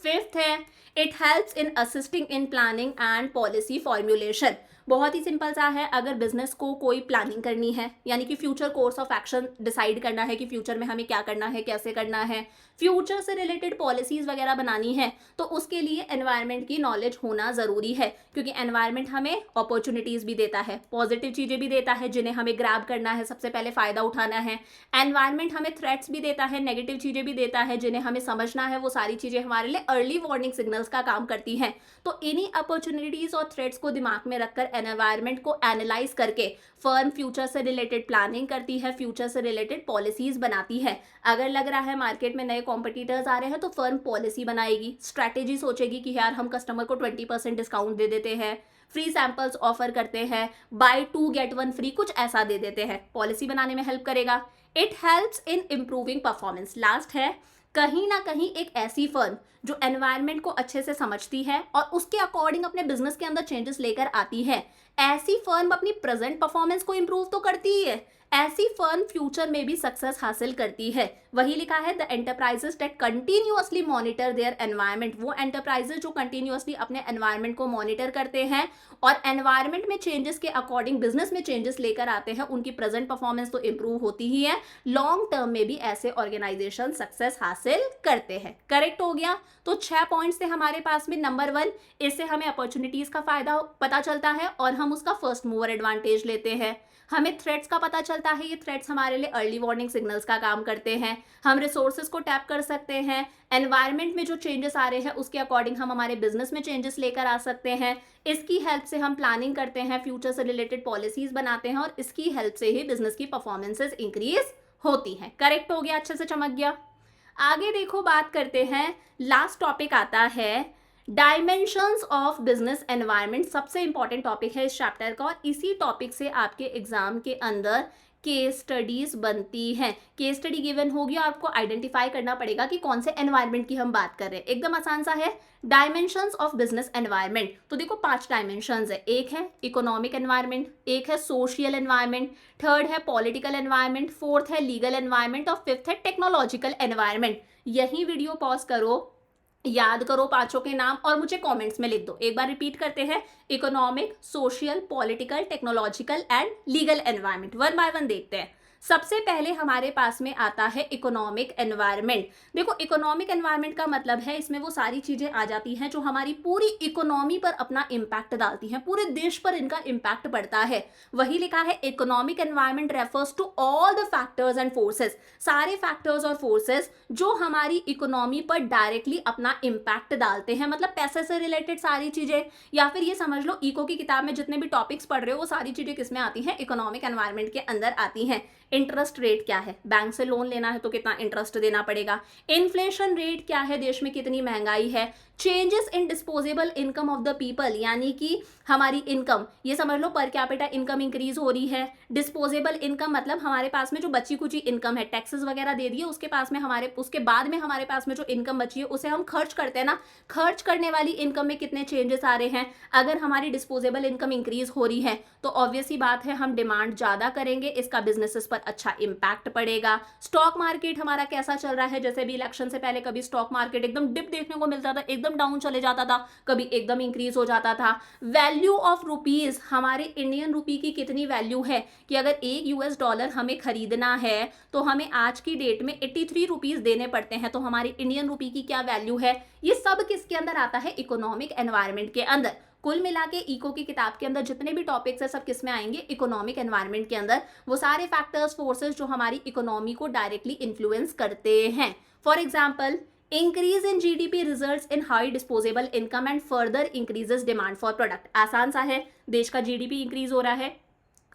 फिफ्थ है it helps in assisting in planning and policy formulation. बहुत ही सिंपल सा है, अगर बिजनेस को कोई प्लानिंग करनी है यानी कि future course of action decide करना है कि फ्यूचर में हमें क्या करना है, कैसे करना है, फ्यूचर से रिलेटेड पॉलिसीज वगैरह बनानी है, तो उसके लिए एनवायरनमेंट की नॉलेज होना ज़रूरी है क्योंकि एनवायरनमेंट हमें अपॉर्चुनिटीज़ भी देता है, पॉजिटिव चीज़ें भी देता है जिन्हें हमें ग्रैब करना है, सबसे पहले फ़ायदा उठाना है। एनवायरनमेंट हमें थ्रेट्स भी देता है, नेगेटिव चीज़ें भी देता है जिन्हें हमें समझना है, वो सारी चीज़ें हमारे लिए अर्ली वार्निंग सिग्नल्स का काम करती हैं। तो इन्हीं अपॉर्चुनिटीज़ और थ्रेट्स को दिमाग में रखकर एनवायरनमेंट को एनालाइज करके फर्म फ्यूचर से रिलेटेड प्लानिंग करती है, फ्यूचर से रिलेटेड पॉलिसीज बनाती है। अगर लग रहा है मार्केट में नए कॉम्पिटिटर्स आ रहे हैं तो फर्म पॉलिसी बनाएगी, स्ट्रैटेजी सोचेगी कि यार हम कस्टमर को 20% डिस्काउंट दे देते हैं, फ्री सैंपल्स ऑफर करते हैं, बाय 2 get 1 फ्री, कुछ ऐसा दे देते हैं। पॉलिसी बनाने में हेल्प करेगा। It helps in improving performance. Last है कहीं ना कहीं एक ऐसी फर्म जो एनवायरनमेंट को अच्छे से समझती है और उसके अकॉर्डिंग अपने बिजनेस के अंदर चेंजेस लेकर आती है, ऐसी फर्म अपनी प्रेजेंट परफॉर्मेंस को इंप्रूव तो करती ही है, ऐसी फर्म फ्यूचर में भी सक्सेस हासिल करती है। वही लिखा है the enterprises that continuously monitor their environment. वो एंटरप्राइजेस जो कंटिन्यूअसली अपने एनवायरनमेंट को मॉनिटर करते हैं और एनवायरनमेंट में चेंजेस के अकॉर्डिंग बिजनेस में चेंजेस लेकर आते हैं, उनकी प्रेजेंट परफॉर्मेंस तो इंप्रूव होती ही है, लॉन्ग टर्म में भी ऐसे ऑर्गेनाइजेशन सक्सेस हासिल करते हैं। करेक्ट हो गया। तो 6 पॉइंट्स थे हमारे पास में। नंबर 1, इससे हमें अपॉर्चुनिटीज का फायदा पता चलता है और हम उसका फर्स्ट मूवर एडवांटेज लेते हैं। हमें थ्रेट्स का पता चलता है, ये थ्रेट्स हमारे लिए अर्ली वार्निंग सिग्नल्स का काम करते हैं। हम रिसोर्सेज को टैप कर सकते हैं, एनवायरनमेंट में जो चेंजेस आ रहे हैं उसके अकॉर्डिंग हम हमारे बिजनेस में चेंजेस लेकर आ सकते हैं। इसकी हेल्प से हम प्लानिंग करते हैं, फ्यूचर से रिलेटेड पॉलिसीज बनाते हैं और इसकी हेल्प से ही बिजनेस की परफॉर्मेंसेज इंक्रीज होती हैं। करेक्ट हो गया, अच्छे से चमक गया। आगे देखो, बात करते हैं, लास्ट टॉपिक आता है डायमेंशंस ऑफ बिजनेस एनवायरनमेंट। सबसे इंपॉर्टेंट टॉपिक है इस चैप्टर का और इसी टॉपिक से आपके एग्जाम के अंदर केस स्टडीज बनती हैं। केस स्टडी गिवन होगी और आपको आइडेंटिफाई करना पड़ेगा कि कौन से एनवायरनमेंट की हम बात कर रहे हैं। एकदम आसान सा है, डायमेंशंस ऑफ बिजनेस एनवायरनमेंट। तो देखो 5 डायमेंशंस है। एक है इकोनॉमिक एनवायरनमेंट, एक है सोशल एनवायरनमेंट, थर्ड है पॉलिटिकल एनवायरनमेंट, फोर्थ है लीगल एनवायरनमेंट और फिफ्थ है टेक्नोलॉजिकल एनवायरनमेंट। यही वीडियो पॉज करो, याद करो 5 के नाम और मुझे कमेंट्स में लिख दो। एक बार रिपीट करते हैं, economic, social, political, technological and legal environment. One by one देखते हैं। सबसे पहले हमारे पास में आता है इकोनॉमिक एनवायरनमेंट। देखो इकोनॉमिक एनवायरनमेंट का मतलब है इसमें वो सारी चीजें आ जाती हैं जो हमारी पूरी इकोनॉमी पर अपना इम्पैक्ट डालती हैं, पूरे देश पर इनका इम्पैक्ट पड़ता है। वही लिखा है economic environment refers to all the factors and forces, सारे फैक्टर्स और फोर्सेस जो हमारी इकोनॉमी पर डायरेक्टली अपना इम्पैक्ट डालते हैं, मतलब पैसे से रिलेटेड सारी चीजें, या फिर ये समझ लो इको की किताब में जितने भी टॉपिक्स पढ़ रहे हो वो सारी चीजें किसमें आती हैं, इकोनॉमिक एनवायरनमेंट के अंदर आती हैं। इंटरेस्ट रेट क्या है, बैंक से लोन लेना है तो कितना इंटरेस्ट देना पड़ेगा। इन्फ्लेशन रेट क्या है, देश में कितनी महंगाई है। Changes in disposable income of the people, यानी कि हमारी इनकम, ये समझ लो पर कैपिटा इनकम इंक्रीज हो रही है। डिस्पोजेबल इनकम मतलब हमारे पास में जो बची कुची इनकम है, टैक्सेस वगैरह दे दिए, उसके पास में उसके बाद में हमारे पास में जो इनकम बची है उसे हम खर्च करते हैं ना, खर्च करने वाली इनकम में कितने चेंजेस आ रहे हैं। अगर हमारी डिस्पोजेबल इनकम इंक्रीज हो रही है तो ऑब्वियस ही बात है हम डिमांड ज्यादा करेंगे, इसका बिजनेसेस पर अच्छा इंपैक्ट पड़ेगा। स्टॉक मार्केट हमारा कैसा चल रहा है, जैसे भी इलेक्शन से पहले कभी स्टॉक मार्केट एकदम डिप देखने को मिलता था, एकदम डाउन चले जाता था, कभी एकदम इंक्रीज हो जाता था। वैल्यू ऑफ रुपीज, हमारे इंडियन रुपी की कितनी वैल्यू है, कि अगर एक यूएस डॉलर हमें खरीदना है तो हमें आज की डेट में 83 रुपीज देने पड़ते हैं, तो हमारी इंडियन रुपी की क्या वैल्यू है। ये सब किसके अंदर आता है, इकोनॉमिक एनवायरनमेंट के अंदर। कुल मिला के इको की किताब के अंदर जितने भी टॉपिक्स है सब किस में आएंगे, इकोनॉमिक एनवायरनमेंट के अंदर। वो सारे फैक्टर्स फोर्सेस जो हमारी इकोनॉमी को डायरेक्टली इन्फ्लुएंस करते हैं। For example, increase in GDP results in high disposable income and further increases demand for product. आसान सा है, देश का जीडीपी इंक्रीज हो रहा है,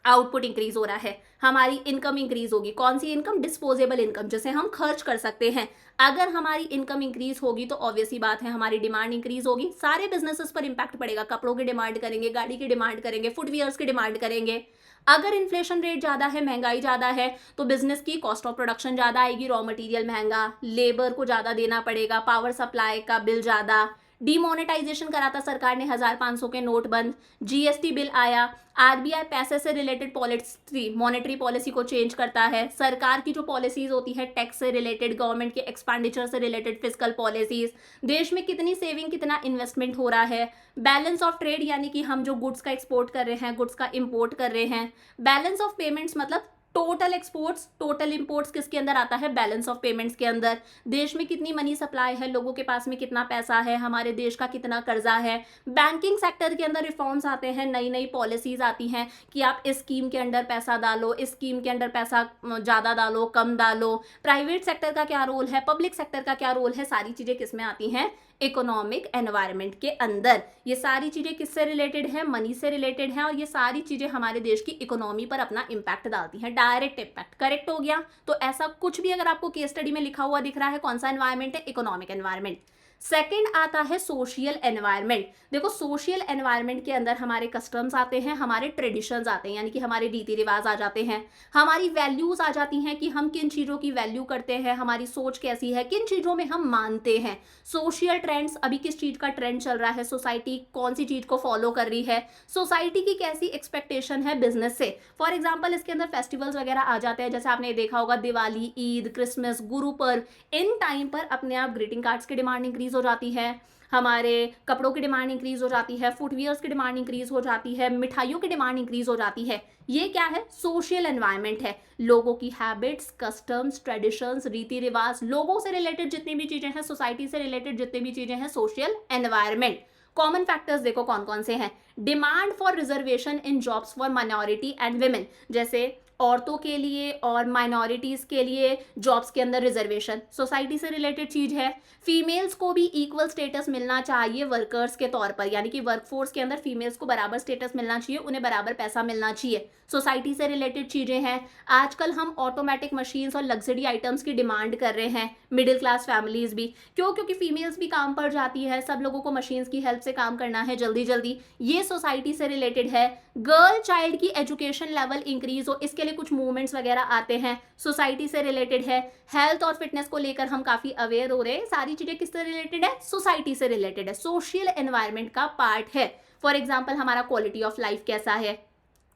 आउटपुट इंक्रीज हो रहा है, हमारी इनकम इंक्रीज होगी। कौन सी इनकम, डिस्पोजेबल इनकम, जिसे हम खर्च कर सकते हैं। अगर हमारी इनकम इंक्रीज होगी तो ऑब्वियसली बात है हमारी डिमांड इंक्रीज होगी, सारे बिजनेसेस पर इंपैक्ट पड़ेगा। कपड़ों की डिमांड करेंगे, गाड़ी की डिमांड करेंगे, फुटवियर्स की डिमांड करेंगे। अगर इन्फ्लेशन रेट ज्यादा है, महंगाई ज्यादा है, तो बिजनेस की कॉस्ट ऑफ प्रोडक्शन ज्यादा आएगी, रॉ मटेरियल महंगा, लेबर को ज्यादा देना पड़ेगा, पावर सप्लाई का बिल ज्यादा। डीमोनेटाइजेशन करा था सरकार ने, 1500 के नोट बंद, जीएसटी बिल आया, आरबीआई पैसे से रिलेटेड पॉलिसी, मॉनेटरी पॉलिसी को चेंज करता है। सरकार की जो पॉलिसीज होती है टैक्स से रिलेटेड, गवर्नमेंट के एक्सपेंडिचर से रिलेटेड फिस्कल पॉलिसीज, देश में कितनी सेविंग, कितना इन्वेस्टमेंट हो रहा है। बैलेंस ऑफ ट्रेड, यानी कि हम जो गुड्स का एक्सपोर्ट कर रहे हैं, गुड्स का इंपोर्ट कर रहे हैं। बैलेंस ऑफ पेमेंट्स मतलब टोटल एक्सपोर्ट्स, टोटल इंपोर्ट्स किसके अंदर आता है, बैलेंस ऑफ पेमेंट्स के अंदर। देश में कितनी मनी सप्लाई है, लोगों के पास में कितना पैसा है, हमारे देश का कितना कर्जा है। बैंकिंग सेक्टर के अंदर रिफॉर्म्स आते हैं, नई नई पॉलिसीज आती हैं कि आप इस स्कीम के अंदर पैसा डालो, इस स्कीम के अंदर पैसा ज़्यादा डालो, कम डालो। प्राइवेट सेक्टर का क्या रोल है, पब्लिक सेक्टर का क्या रोल है, सारी चीज़ें किस में आती हैं, इकोनॉमिक एनवायरनमेंट के अंदर। ये सारी चीजें किससे रिलेटेड है, मनी से रिलेटेड है, और ये सारी चीजें हमारे देश की इकोनॉमी पर अपना इंपैक्ट डालती हैं, डायरेक्ट इंपैक्ट। करेक्ट हो गया। तो ऐसा कुछ भी अगर आपको केस स्टडी में लिखा हुआ दिख रहा है, कौन सा एनवायरनमेंट है, इकोनॉमिक एनवायरनमेंट। सेकेंड आता है सोशल एनवायरनमेंट। देखो सोशल एनवायरनमेंट के अंदर हमारे कस्टम्स आते हैं, हमारे ट्रेडिशंस आते हैं, यानी कि हमारे रीति रिवाज आ जाते हैं, हमारी वैल्यूज आ जाती हैं कि हम किन चीज़ों की वैल्यू करते हैं, हमारी सोच कैसी है, किन चीज़ों में हम मानते हैं। सोशल ट्रेंड्स, अभी किस चीज़ का ट्रेंड चल रहा है, सोसाइटी कौन सी चीज़ को फॉलो कर रही है, सोसाइटी की कैसी एक्सपेक्टेशन है बिजनेस से। फॉर एग्जाम्पल इसके अंदर फेस्टिवल्स वगैरह आ जाते हैं, जैसे आपने देखा होगा Diwali, Eid, Christmas, Guru Parv, in time पर अपने आप ग्रीटिंग कार्ड्स की डिमांड इंक्रीज हो जाती है, हमारे कपड़ों की डिमांड इंक्रीज हो जाती है, फुटवियर्स की डिमांड इंक्रीज हो जाती है, मिठाइयों की डिमांड इंक्रीज हो जाती है। ये क्या है, सोशल एनवायरनमेंट है। लोगों की हैबिट्स, कस्टम्स, ट्रेडिशंस, रीति रिवाज, लोगों से रिलेटेड जितनी भी चीजें हैं, सोसाइटी से रिलेटेड जितनी भी चीजें हैं, सोशल एनवायरनमेंट। कॉमन फैक्टर्स देखो कौन कौन से हैं। Demand for reservation in jobs for minority and women, जैसे औरतों के लिए और माइनॉरिटीज के लिए जॉब्स के अंदर रिजर्वेशन, सोसाइटी से रिलेटेड चीज है। फीमेल्स को भी इक्वल स्टेटस मिलना चाहिए वर्कर्स के तौर पर, यानी कि वर्कफोर्स के अंदर फीमेल्स को बराबर स्टेटस मिलना चाहिए, उन्हें बराबर पैसा मिलना चाहिए, सोसाइटी से रिलेटेड चीजें हैं। आजकल हम ऑटोमेटिक मशीन्स और लग्जरी आइटम्स की डिमांड कर रहे हैं, मिडिल क्लास फैमिलीज भी, क्योंकि फीमेल्स भी काम पर जाती है, सब लोगों को मशीन्स की हेल्प से काम करना है जल्दी जल्दी, ये सोसाइटी से रिलेटेड है। गर्ल चाइल्ड की एजुकेशन लेवल इंक्रीज हो, इसके लिए कुछ मूवमेंट्स वगैरह आते हैं, सोसाइटी से रिलेटेड है। हेल्थ और फिटनेस को लेकर हम काफी अवेयर हो रहे हैं, सारी चीजें किससे रिलेटेड है, सोसाइटी से रिलेटेड है, सोशल एनवायरनमेंट का पार्ट है। फॉर एग्जाम्पल हमारा क्वालिटी ऑफ लाइफ कैसा है,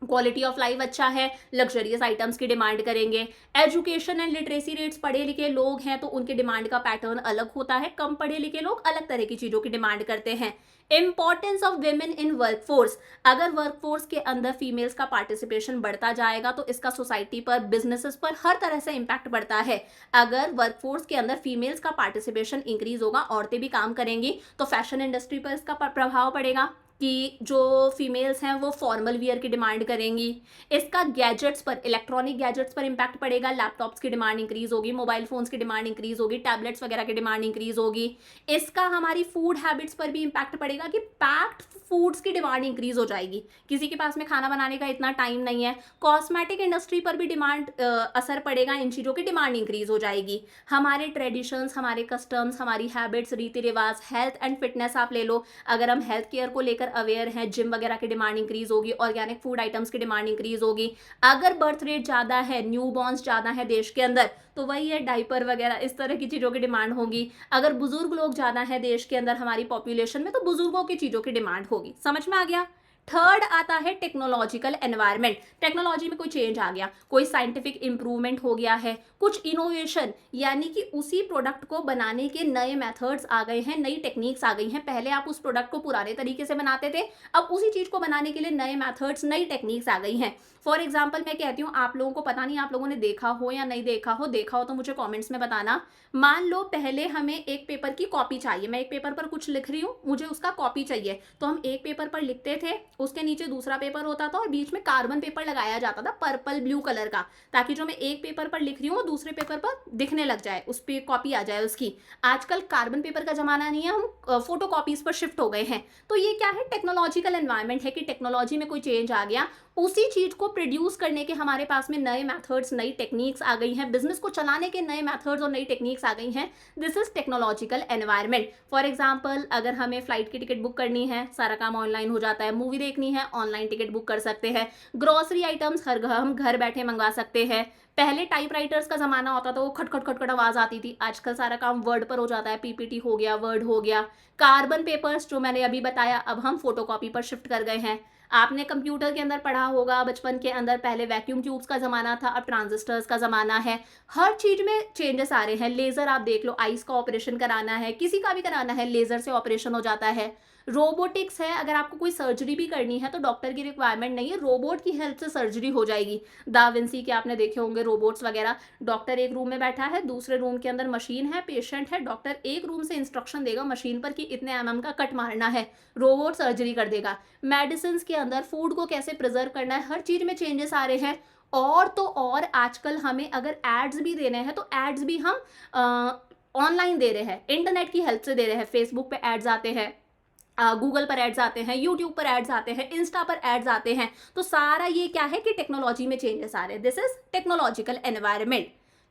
क्वालिटी ऑफ लाइफ अच्छा है, लग्जरियस आइटम्स की डिमांड करेंगे। एजुकेशन एंड लिटरेसी रेट्स, पढ़े लिखे लोग हैं तो उनके डिमांड का पैटर्न अलग होता है, कम पढ़े लिखे लोग अलग तरह की चीज़ों की डिमांड करते हैं। Importance of women in workforce, अगर वर्कफोर्स के अंदर फीमेल्स का पार्टिसिपेशन बढ़ता जाएगा तो इसका सोसाइटी पर, बिजनेसेस पर हर तरह से इंपैक्ट पड़ता है। अगर वर्कफोर्स के अंदर फीमेल्स का पार्टिसिपेशन इंक्रीज होगा, औरतें भी काम करेंगी, तो फैशन इंडस्ट्री पर इसका प्रभाव पड़ेगा कि जो फीमेल्स हैं वो फॉर्मल वियर की डिमांड करेंगी। इसका गैजेट्स पर, इलेक्ट्रॉनिक गैजेट्स पर इंपैक्ट पड़ेगा, लैपटॉप्स की डिमांड इंक्रीज होगी, मोबाइल फोन्स की डिमांड इंक्रीज होगी, टैबलेट्स वगैरह की डिमांड इंक्रीज होगी। इसका हमारी फूड हैबिट्स पर भी इंपैक्ट पड़ेगा कि पैक्ड फूड्स की डिमांड इंक्रीज हो जाएगी, किसी के पास में खाना बनाने का इतना टाइम नहीं है। कॉस्मेटिक इंडस्ट्री पर भी डिमांड असर पड़ेगा, इन चीज़ों की डिमांड इंक्रीज हो जाएगी। हमारे ट्रेडिशंस, हमारे कस्टम्स, हमारी हैबिट्स, रीति रिवाज, हेल्थ एंड फिटनेस आप ले लो, अगर हम हेल्थ केयर को लेकर अवेयर हैं, जिम वगैरह की डिमांड इंक्रीज होगी, ऑर्गेनिक फूड आइटम्स की डिमांड इंक्रीज होगी। अगर बर्थ रेट ज़्यादा है, न्यू बॉर्न्स ज़्यादा है देश के अंदर, तो वही है डाइपर वगैरह, इस तरह की चीज़ों की डिमांड होगी। अगर बुजुर्ग लोग ज़्यादा है देश के अंदर हमारी पॉपुलेशन में, तो बुजुर्गों की चीज़ों की डिमांड होगी। समझ में आ गया। थर्ड आता है टेक्नोलॉजिकल एनवायरनमेंट, टेक्नोलॉजी में कोई चेंज आ गया, कोई साइंटिफिक इंप्रूवमेंट हो गया है, कुछ इनोवेशन, यानी कि उसी प्रोडक्ट को बनाने के नए मेथड्स आ गए हैं, नई टेक्निक्स आ गई हैं। पहले आप उस प्रोडक्ट को पुराने तरीके से बनाते थे, अब उसी चीज को बनाने के लिए नए मेथड्स, नई टेक्निक्स आ गई हैं। फॉर एग्जाम्पल मैं कहती हूँ, आप लोगों को पता नहीं आप लोगों ने देखा हो या नहीं देखा हो, देखा हो तो मुझे कॉमेंट्स में बताना। मान लो पहले हमें एक पेपर की कॉपी चाहिए, मैं एक पेपर पर कुछ लिख रही हूँ, मुझे उसका कॉपी चाहिए, तो हम एक पेपर पर लिखते थे, उसके नीचे दूसरा पेपर होता था और बीच में कार्बन पेपर लगाया जाता था पर्पल ब्लू कलर का, ताकि जो मैं एक पेपर पर लिख रही हूँ वो दूसरे पेपर पर दिखने लग जाए, उस पर कॉपी आ जाए उसकी। आजकल कार्बन पेपर का जमाना नहीं है, हम फोटो कॉपीज पर शिफ्ट हो गए हैं। तो ये क्या है, टेक्नोलॉजिकल एनवायरनमेंट है कि टेक्नोलॉजी में कोई चेंज आ गया, उसी चीज को प्रोड्यूस करने के हमारे पास में नए मेथड्स, नई टेक्निक्स आ गई हैं, बिजनेस को चलाने के नए मेथड्स और नई टेक्निक्स आ गई हैं। This is technological environment. For example, अगर हमें फ्लाइट की टिकट बुक करनी है, सारा काम ऑनलाइन हो जाता है, मूवी देखनी है ऑनलाइन टिकट बुक कर सकते हैं, ग्रोसरी आइटम्स हम घर बैठे मंगवा सकते हैं। पहले टाइपराइटर्स का जमाना होता था, वो खटखट खटखट आवाज आती थी, आजकल सारा काम वर्ड पर हो जाता है, पीपीटी हो गया, वर्ड हो गया। कार्बन पेपर्स जो मैंने अभी बताया, अब हम फोटोकॉपी पर शिफ्ट कर गए हैं। आपने कंप्यूटर के अंदर पढ़ा होगा बचपन के अंदर, पहले वैक्यूम ट्यूब्स का जमाना था, अब ट्रांजिस्टर्स का जमाना है। हर चीज में चेंजेस आ रहे हैं। लेजर आप देख लो, आइस का ऑपरेशन कराना है, किसी का भी कराना है, लेजर से ऑपरेशन हो जाता है। रोबोटिक्स है, अगर आपको कोई सर्जरी भी करनी है तो डॉक्टर की रिक्वायरमेंट नहीं है, रोबोट की हेल्प से सर्जरी हो जाएगी। दा विंसी के आपने देखे होंगे रोबोट्स वगैरह, डॉक्टर एक रूम में बैठा है, दूसरे रूम के अंदर मशीन है, पेशेंट है, डॉक्टर एक रूम से इंस्ट्रक्शन देगा मशीन पर कि इतने एमएम का कट मारना है, रोबोट सर्जरी कर देगा। मेडिसिन के अंदर फूड को कैसे प्रिजर्व करना है, हर चीज में चेंजेस आ रहे हैं। और तो और आजकल हमें अगर एड्स भी देने हैं तो एड्स भी हम ऑनलाइन दे रहे हैं, इंटरनेट की हेल्प से दे रहे हैं। फेसबुक पे एड्स आते हैं, गूगल पर एड्स आते हैं, यूट्यूब पर एड्स आते हैं, इंस्टा पर एड्स आते हैं। तो सारा ये क्या है कि टेक्नोलॉजी में चेंजेस आ रहे हैं। This is technological environment.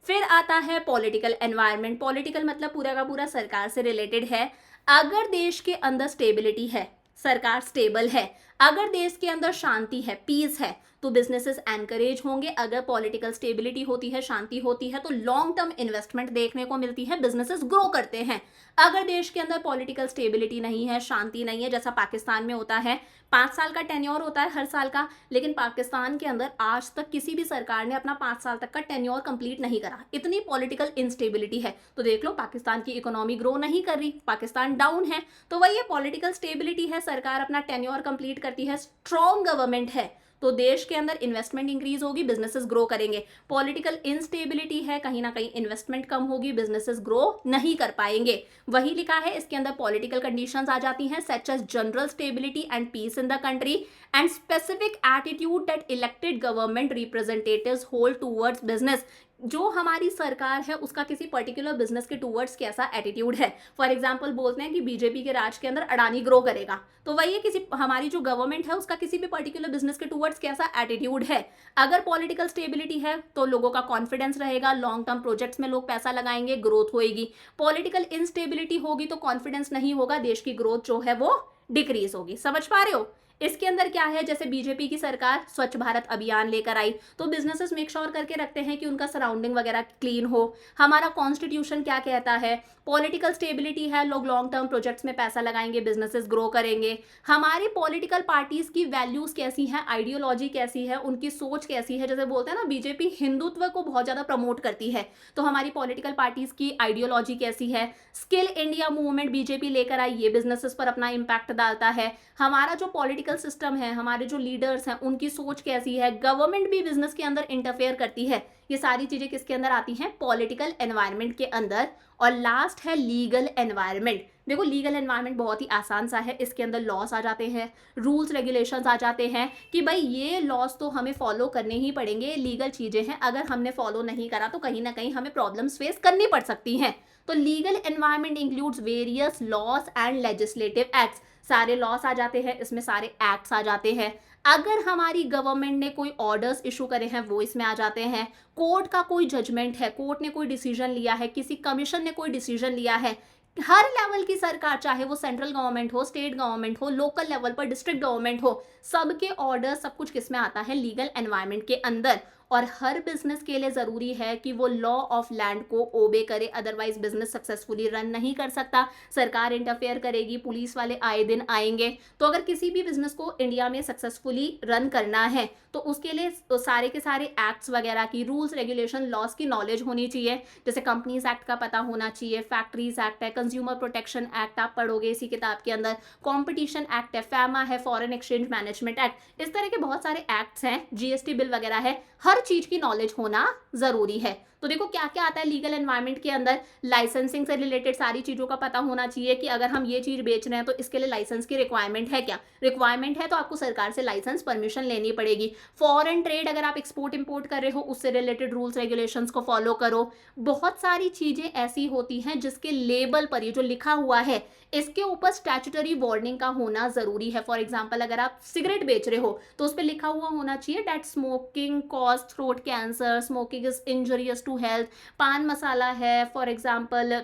फिर आता है पॉलिटिकल एनवायरनमेंट। पॉलिटिकल मतलब पूरा का पूरा सरकार से रिलेटेड है। अगर देश के अंदर स्टेबिलिटी है, सरकार स्टेबल है, अगर देश के अंदर शांति है, पीस है, तो बिजनेसेस एनकरेज होंगे। अगर पॉलिटिकल स्टेबिलिटी होती है, शांति होती है, तो लॉन्ग टर्म इन्वेस्टमेंट देखने को मिलती है, बिजनेसेस ग्रो करते हैं। अगर देश के अंदर पॉलिटिकल स्टेबिलिटी नहीं है, शांति नहीं है, जैसा पाकिस्तान में होता है, 5 साल का टेन्योर होता है हर साल का, लेकिन पाकिस्तान के अंदर आज तक किसी भी सरकार ने अपना 5 साल तक का टेन्योर कंप्लीट नहीं करा, इतनी पॉलिटिकल इंस्टेबिलिटी है। तो देख लो, पाकिस्तान की इकोनॉमी ग्रो नहीं कर रही, पाकिस्तान डाउन है। तो वही पॉलिटिकल स्टेबिलिटी है, सरकार अपना टेन्योर कंप्लीट करती है, स्ट्रॉन्ग गवर्नमेंट है, तो देश के अंदर इन्वेस्टमेंट इंक्रीज होगी, बिजनेसेस ग्रो करेंगे। पॉलिटिकल इंस्टेबिलिटी है, कहीं ना कहीं इन्वेस्टमेंट कम होगी, बिजनेसेस ग्रो नहीं कर पाएंगे। वही लिखा है इसके अंदर, पॉलिटिकल कंडीशंस आ जाती हैं, such as general stability and peace in the country and specific attitude that elected government representatives hold towards business. जो हमारी सरकार है उसका किसी पर्टिकुलर बिजनेस के टूवर्ड्स कैसा एटीट्यूड है। फॉर एग्जांपल बोलते हैं कि बीजेपी के राज के अंदर अडानी ग्रो करेगा, तो वही है किसी हमारी जो गवर्नमेंट है उसका किसी भी पर्टिकुलर बिजनेस के टूवर्ड्स कैसा एटीट्यूड है। अगर पॉलिटिकल स्टेबिलिटी है तो लोगों का कॉन्फिडेंस रहेगा, लॉन्ग टर्म प्रोजेक्ट्स में लोग पैसा लगाएंगे, ग्रोथ होएगी। पॉलिटिकल इंस्टेबिलिटी होगी तो कॉन्फिडेंस नहीं होगा, देश की ग्रोथ जो है वो डिक्रीज होगी। समझ पा रहे हो। इसके अंदर क्या है, जैसे बीजेपी की सरकार स्वच्छ भारत अभियान लेकर आई, तो बिजनेसेस मेक श्योर करके रखते हैं कि उनका सराउंडिंग वगैरह क्लीन हो। हमारा कॉन्स्टिट्यूशन क्या कहता है, पॉलिटिकल स्टेबिलिटी है, लोग लॉन्ग टर्म प्रोजेक्ट्स में पैसा लगाएंगे, बिजनेसेस ग्रो करेंगे। हमारी पॉलिटिकल पार्टीज की वैल्यूज कैसी हैं, आइडियोलॉजी कैसी है, उनकी सोच कैसी है। जैसे बोलते हैं ना, बीजेपी हिंदुत्व को बहुत ज्यादा प्रमोट करती है, तो हमारी पॉलिटिकल पार्टीज की आइडियोलॉजी कैसी है। स्किल इंडिया मूवमेंट बीजेपी लेकर आई, ये बिजनेसेस पर अपना इंपैक्ट डालता है। हमारा जो पॉलिटिकल सिस्टम है, हमारे जो लीडर्स हैं, उनकी सोच कैसी है। गवर्नमेंट भी बिजनेस के अंदर इंटरफेयर करती है। ये सारी चीजें किसके अंदर आती हैं, पॉलिटिकल एनवायरनमेंट के अंदर। और लास्ट है लीगल एनवायरनमेंट। देखो लीगल एनवायरनमेंट बहुत ही आसान सा है, इसके अंदर लॉस आ जाते हैं, रूल्स रेगुलेशंस आ जाते हैं कि भाई ये लॉस तो हमें फॉलो करने ही पड़ेंगे, लीगल चीजें हैं, अगर हमने फॉलो नहीं करा तो कहीं ना कहीं हमें प्रॉब्लम्स फेस करनी पड़ सकती हैं। तो legal environment includes various loss and legislative acts. सारे लॉस आ जाते हैं, इसमें सारे एक्ट्स आ जाते हैं। अगर हमारी गवर्नमेंट ने कोई ऑर्डर्स इशू करे हैं, वो इसमें आ जाते हैं। कोर्ट का कोई जजमेंट है, कोर्ट ने कोई डिसीजन लिया है, किसी कमीशन ने कोई डिसीजन लिया है, हर लेवल की सरकार, चाहे वो सेंट्रल गवर्नमेंट हो, स्टेट गवर्नमेंट हो, लोकल लेवल पर डिस्ट्रिक्ट गवर्नमेंट हो, सबके ऑर्डर सब कुछ किसमें आता है, लीगल एनवायरनमेंट के अंदर। और हर बिजनेस के लिए जरूरी है कि वो लॉ ऑफ लैंड को ओबे करे, अदरवाइज बिजनेस सक्सेसफुली रन नहीं कर सकता। सरकार इंटरफेयर करेगी, पुलिस वाले आए दिन आएंगे। तो अगर किसी भी बिजनेस को इंडिया में सक्सेसफुली रन करना है तो उसके लिए सारे के सारे एक्ट्स वगैरह की, रूल्स रेगुलेशन लॉस की नॉलेज होनी चाहिए। जैसे कंपनीज एक्ट का पता होना चाहिए, फैक्ट्रीज एक्ट है, कंज्यूमर प्रोटेक्शन एक्ट आप पढ़ोगे इसी किताब के अंदर, कॉम्पिटिशन एक्ट है, फैमा है, फॉरेन एक्सचेंज मैनेजमेंट एक्ट, इस तरह के बहुत सारे एक्ट्स हैं, जीएसटी बिल वगैरह है। हर चीज की नॉलेज होना जरूरी है। तो देखो क्या क्या आता है लीगल एनवायरनमेंट के अंदर, लाइसेंसिंग से रिलेटेड सारी चीजों का पता होना चाहिए कि अगर हम ये चीज बेच रहे हैं तो इसके लिए लाइसेंस की रिक्वायरमेंट है क्या, रिक्वायरमेंट है तो आपको सरकार से लाइसेंस परमिशन लेनी पड़ेगी। फॉरेन ट्रेड, अगर आप एक्सपोर्ट इंपोर्ट कर रहे हो, उससे रिलेटेड रूल्स रेगुलेशंस को फॉलो करो। बहुत सारी चीजें ऐसी होती हैं जिसके लेबल पर, ये जो लिखा हुआ है, इसके ऊपर स्टैट्यूटरी वार्निंग का होना जरूरी है। फॉर एग्जाम्पल अगर आप सिगरेट बेच रहे हो तो उस पर लिखा हुआ होना चाहिए that smoking cause throat cancer, smoking is injurious to health. Paan masala है, for example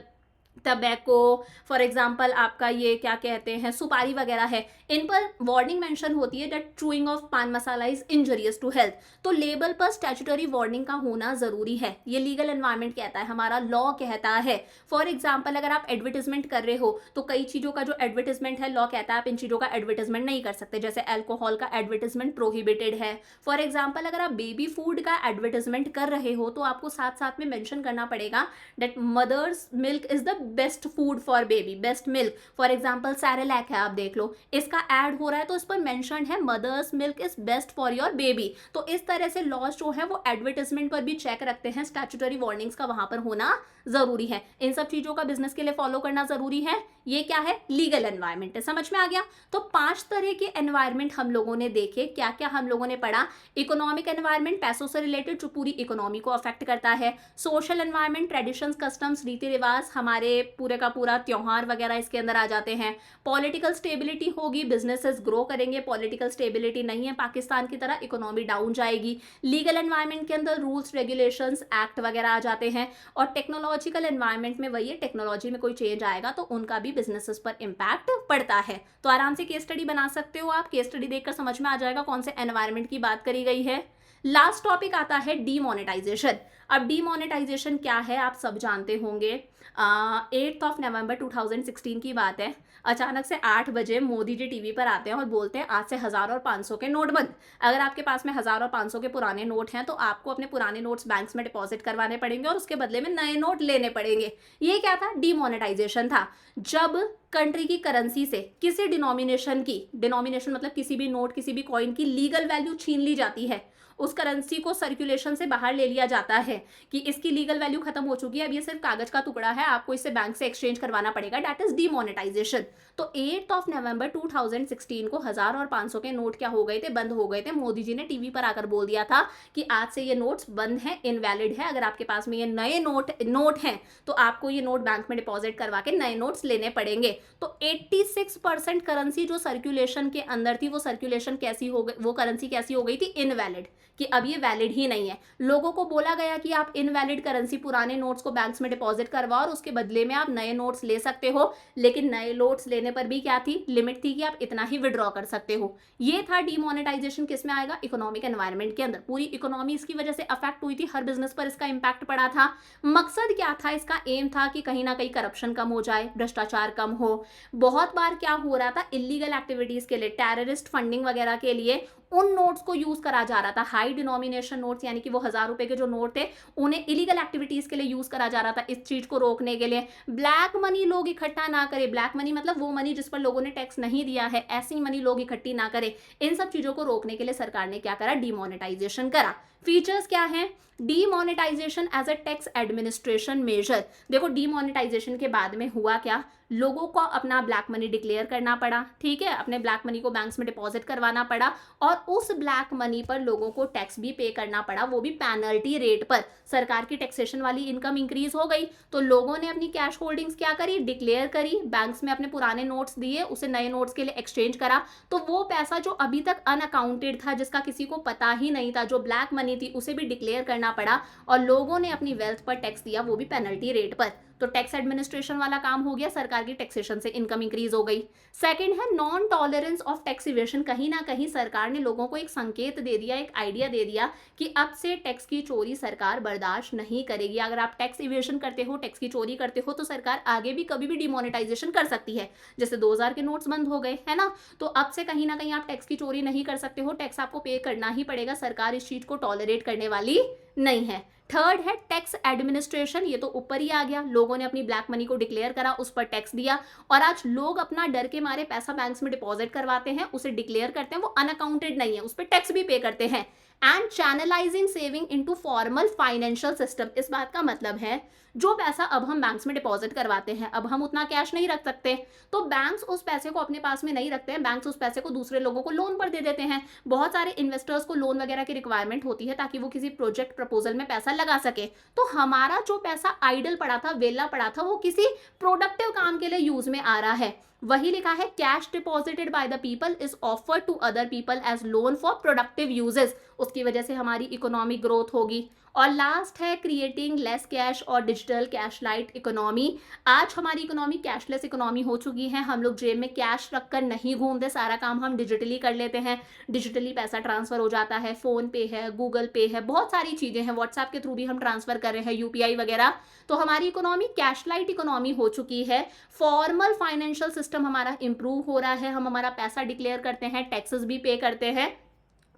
tobacco, for example आपका ये क्या कहते हैं, सुपारी वगैरह है, इन पर वार्निंग मेंशन होती है दैट चूइंग ऑफ पान मसाला इज इंजरियस टू हेल्थ। तो लेबल पर स्टैट्यूटरी वार्निंग का होना जरूरी है। ये लीगल एनवायरनमेंट कहता है, हमारा लॉ कहता है। फॉर एग्जाम्पल अगर आप एडवर्टीजमेंट कर रहे हो तो कई चीजों का जो एडवर्टीजमेंट है, लॉ कहता है आप इन चीजों का एडवर्टीजमेंट नहीं कर सकते, जैसे एल्कोहल का एडवर्टीजमेंट प्रोहिबिटेड है। फॉर एग्जाम्पल अगर आप बेबी फूड का एडवर्टीजमेंट कर रहे हो तो आपको साथ साथ में मेंशन करना पड़ेगा that mother's milk is the best food for baby, best milk. For example Cerelac है, आप देख लो, इसका ऐड हो रहा है तो इस पर मेंशन है mother's milk is best for your baby. तो इस तरह से लॉज जो है वो एडवर्टाइजमेंट पर भी चेक रखते हैं, स्टैट्यूटरी वार्निंग्स का वहां पर होना जरूरी है। इन सब चीजों का बिजनेस के लिए फॉलो करना जरूरी है। ये क्या है, लीगल एनवायरनमेंट है। समझ में आ गया। तो 5 तरह के एनवायरनमेंट हम लोगों ने देखे। क्या क्या हम लोगों ने पढ़ा, इकोनॉमिक एनवायरनमेंट, पैसों से रिलेटेड जो पूरी इकोनॉमी को अफेक्ट करता है। सोशल एनवायरनमेंट, ट्रेडिशंस, कस्टम्स, रीति रिवाज, हमारे पूरे का पूरा त्योहार वगैरह इसके अंदर आ जाते हैं। पॉलिटिकल स्टेबिलिटी होगी, बिजनेसेस ग्रो करेंगे। पॉलिटिकल स्टेबिलिटी नहीं है पाकिस्तान की तरह, इकोनॉमी डाउन जाएगी। लीगल एनवायरनमेंट के अंदर रूल्स रेगुलेशंस एक्ट वगैरह आ जाते हैं। और टेक्नोलॉजिकल एनवायरनमेंट में वही है, टेक्नोलॉजी में कोई चेंज आएगा तो उनका भी बिजनेसेस पर इंपैक्ट पड़ता है। तो आराम से केस स्टडी बना सकते हो आप, केस स्टडी देखकर समझ में आ जाएगा कौन से एनवायरनमेंट की बात करी गई है। लास्ट टॉपिक आता है डीमोनेटाइजेशन। अब डीमोनेटाइजेशन क्या है आप सब जानते होंगे। 8 नवंबर 2016 की बात है। अचानक से 8 बजे मोदी जी टीवी पर आते हैं और बोलते हैं आज से 1000 और 500 के नोट बंद। अगर आपके पास में 1000 और 500 के पुराने नोट हैं तो आपको अपने पुराने नोट्स बैंक्स में डिपॉजिट करवाने पड़ेंगे और उसके बदले में नए नोट लेने पड़ेंगे। ये क्या था, डीमोनेटाइजेशन था। जब कंट्री की करेंसी से किसी डिनोमिनेशन की, डिनोमिनेशन मतलब किसी भी नोट, किसी भी कॉइन की लीगल वैल्यू छीन ली जाती है, उस करेंसी को सर्कुलेशन से बाहर ले लिया जाता है कि इसकी लीगल वैल्यू खत्म हो चुकी है, अब ये सिर्फ कागज का टुकड़ा है, आपको इससे बैंक से एक्सचेंज करवाना पड़ेगा, दैट इज डीमोनेटाइजेशन। तो 8 नवंबर 2016 को 1000 और 500 के नोट क्या हो गए थे, बंद हो गए थे। मोदी जी ने टीवी पर आकर बोल दिया था कि आज से ये नोट्स बंद हैं, इनवैलिड है। अगर आपके पास में ये नए नोट हैं तो आपको ये नोट बैंक में डिपॉजिट करवा के नए नोट्स लेने पड़ेंगे। तो 86% करेंसी जो सर्कुलेशन के अंदर थी, वो सर्कुलेशन कैसी हो गई, वो करेंसी कैसी हो गई थी, इनवैलिड, कि अब ये वैलिड ही नहीं है। लोगों को बोला गया कि आप इनवैलिड करेंसी, पुराने नोट्स को बैंक्स में डिपॉजिट करवाओ, और उसके बदले में आप नए नोट्स ले सकते हो, लेकिन नए नोट्स लेने पर भी क्या थी, लिमिट थी कि आप इतना ही विड्रॉ कर सकते हो। ये था डीमोनेटाइजेशन, किस में आएगा, इकोनॉमिक एनवायरनमेंट के अंदर। पूरी इकोनॉमी इसकी वजह से अफेक्ट हुई थी, हर बिजनेस पर इसका इंपैक्ट पड़ा था। मकसद क्या था इसका, एम था कि कहीं ना कहीं करप्शन कम हो जाए, भ्रष्टाचार कम हो। बहुत बार क्या हो रहा था, इलीगल एक्टिविटीज के लिए, टेररिस्ट फंडिंग वगैरह के लिए उन नोट्स को यूज करा जा रहा था। हाई डिनोमिनेशन नोट्स, यानी कि वो 1000 रुपए के जो नोट थे, उन्हें इलीगल एक्टिविटीज के लिए यूज करा जा रहा था, इस चीज को रोकने के लिए। ब्लैक मनी लोग इकट्ठा ना करें, ब्लैक मनी मतलब वो मनी जिस पर लोगों ने टैक्स नहीं दिया है, ऐसी मनी लोग इकट्ठी ना करें। इन सब चीजों को रोकने के लिए सरकार ने क्या करा, डीमोनेटाइजेशन करा। फीचर्स क्या है, demonetisation as a tax administration measure. देखो डीमोनेटाइजेशन के बाद में हुआ क्या, लोगों को अपना ब्लैक मनी डिक्लेयर करना पड़ा, ठीक है, अपने ब्लैक मनी को बैंक्स में डिपॉजिट करवाना पड़ा, और उस ब्लैक मनी पर लोगों को टैक्स भी पे करना पड़ा, वो भी पेनल्टी रेट पर। सरकार की टैक्सेशन वाली इनकम इंक्रीज हो गई, तो लोगों ने अपनी कैश होल्डिंग्स क्या करी, डिक्लेयर करी, बैंक्स में अपने पुराने नोट्स दिए, उसे नए नोट्स के लिए एक्सचेंज करा। तो वो पैसा जो अभी तक अनअकाउंटेड था, जिसका किसी को पता ही नहीं था, जो ब्लैक मनी थी, उसे भी डिक्लेयर करना पड़ा, और लोगों ने अपनी वेल्थ पर टैक्स दिया, वो भी पेनल्टी रेट पर। तो टैक्स एडमिनिस्ट्रेशन वाला काम हो गया, सरकार की टैक्सेशन से इनकम इंक्रीज हो गई। सेकंड है non tolerance of tax evasion. कहीं ना कहीं सरकार ने लोगों को एक संकेत दे दिया, एक आइडिया दे दिया कि अब से टैक्स की चोरी सरकार बर्दाश्त नहीं करेगी। अगर आप टैक्स इवेशन करते हो, टैक्स की चोरी करते हो, तो सरकार आगे भी कभी भी डिमोनेटाइजेशन कर सकती है। जैसे 2000 के नोट्स बंद हो गए, है ना, तो अब से कहीं ना कहीं आप टैक्स की चोरी नहीं कर सकते हो, टैक्स आपको पे करना ही पड़ेगा। सरकार इस चीज को टॉलरेट करने वाली नहीं है। थर्ड है टैक्स एडमिनिस्ट्रेशन। ये तो ऊपर ही आ गया, लोगों ने अपनी ब्लैक मनी को डिक्लेयर करा, उस पर टैक्स दिया, और आज लोग अपना डर के मारे पैसा बैंक्स में डिपॉजिट करवाते हैं, उसे डिक्लेयर करते हैं, वो अनअकाउंटेड नहीं है, उस पर टैक्स भी पे करते हैं। And channelising saving into formal financial system. इस बात का मतलब है जो पैसा अब हम बैंक्स में डिपॉजिट करवाते हैं, अब हम उतना कैश नहीं रख सकते, तो बैंक्स उस पैसे को अपने पास में नहीं रखते हैं, बैंक्स उस पैसे को दूसरे लोगों को लोन पर दे देते हैं। बहुत सारे इन्वेस्टर्स को लोन वगैरह की रिक्वायरमेंट होती है ताकि वो किसी प्रोजेक्ट प्रपोजल में पैसा लगा सके। तो हमारा जो पैसा आइडल पड़ा था, वेला पड़ा था, वो किसी प्रोडक्टिव काम के लिए यूज में आ रहा है। वही लिखा है cash deposited by the people is offered to other people as loan for productive uses. उसकी वजह से हमारी इकोनॉमिक ग्रोथ होगी। और लास्ट है क्रिएटिंग लेस कैश और डिजिटल कैश लाइट इकोनॉमी। आज हमारी इकोनॉमी कैशलेस इकोनॉमी हो चुकी है, हम लोग जेब में कैश रखकर नहीं घूमते, सारा काम हम डिजिटली कर लेते हैं, डिजिटली पैसा ट्रांसफर हो जाता है, फोन पे है, गूगल पे है, बहुत सारी चीजें हैं, व्हाट्सएप के थ्रू भी हम ट्रांसफर कर रहे हैं, यूपीआई वगैरह। तो हमारी इकोनॉमी कैश लाइट इकोनॉमी हो चुकी है। फॉर्मल फाइनेंशियल सिस्टम हमारा इंप्रूव हो रहा है, हम हमारा पैसा डिक्लेयर करते हैं, टैक्सेस भी पे करते हैं,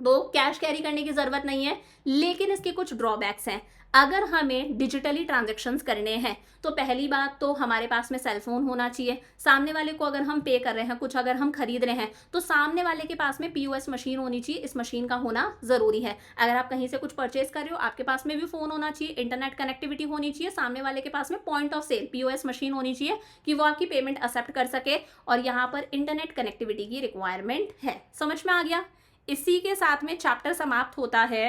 तो कैश कैरी करने की जरूरत नहीं है। लेकिन इसके कुछ ड्रॉबैक्स हैं। अगर हमें डिजिटली ट्रांजैक्शंस करने हैं तो पहली बात तो हमारे पास में सेलफोन होना चाहिए। सामने वाले को अगर हम पे कर रहे हैं, कुछ अगर हम खरीद रहे हैं, तो सामने वाले के पास में पीओएस मशीन होनी चाहिए, इस मशीन का होना जरूरी है। अगर आप कहीं से कुछ परचेज कर रहे हो, आपके पास में भी फोन होना चाहिए, इंटरनेट कनेक्टिविटी होनी चाहिए, सामने वाले के पास में point of sale POS machine होनी चाहिए कि वो आपकी पेमेंट एक्सेप्ट कर सके, और यहाँ पर इंटरनेट कनेक्टिविटी की रिक्वायरमेंट है। समझ में आ गया। इसी के साथ में चैप्टर समाप्त होता है।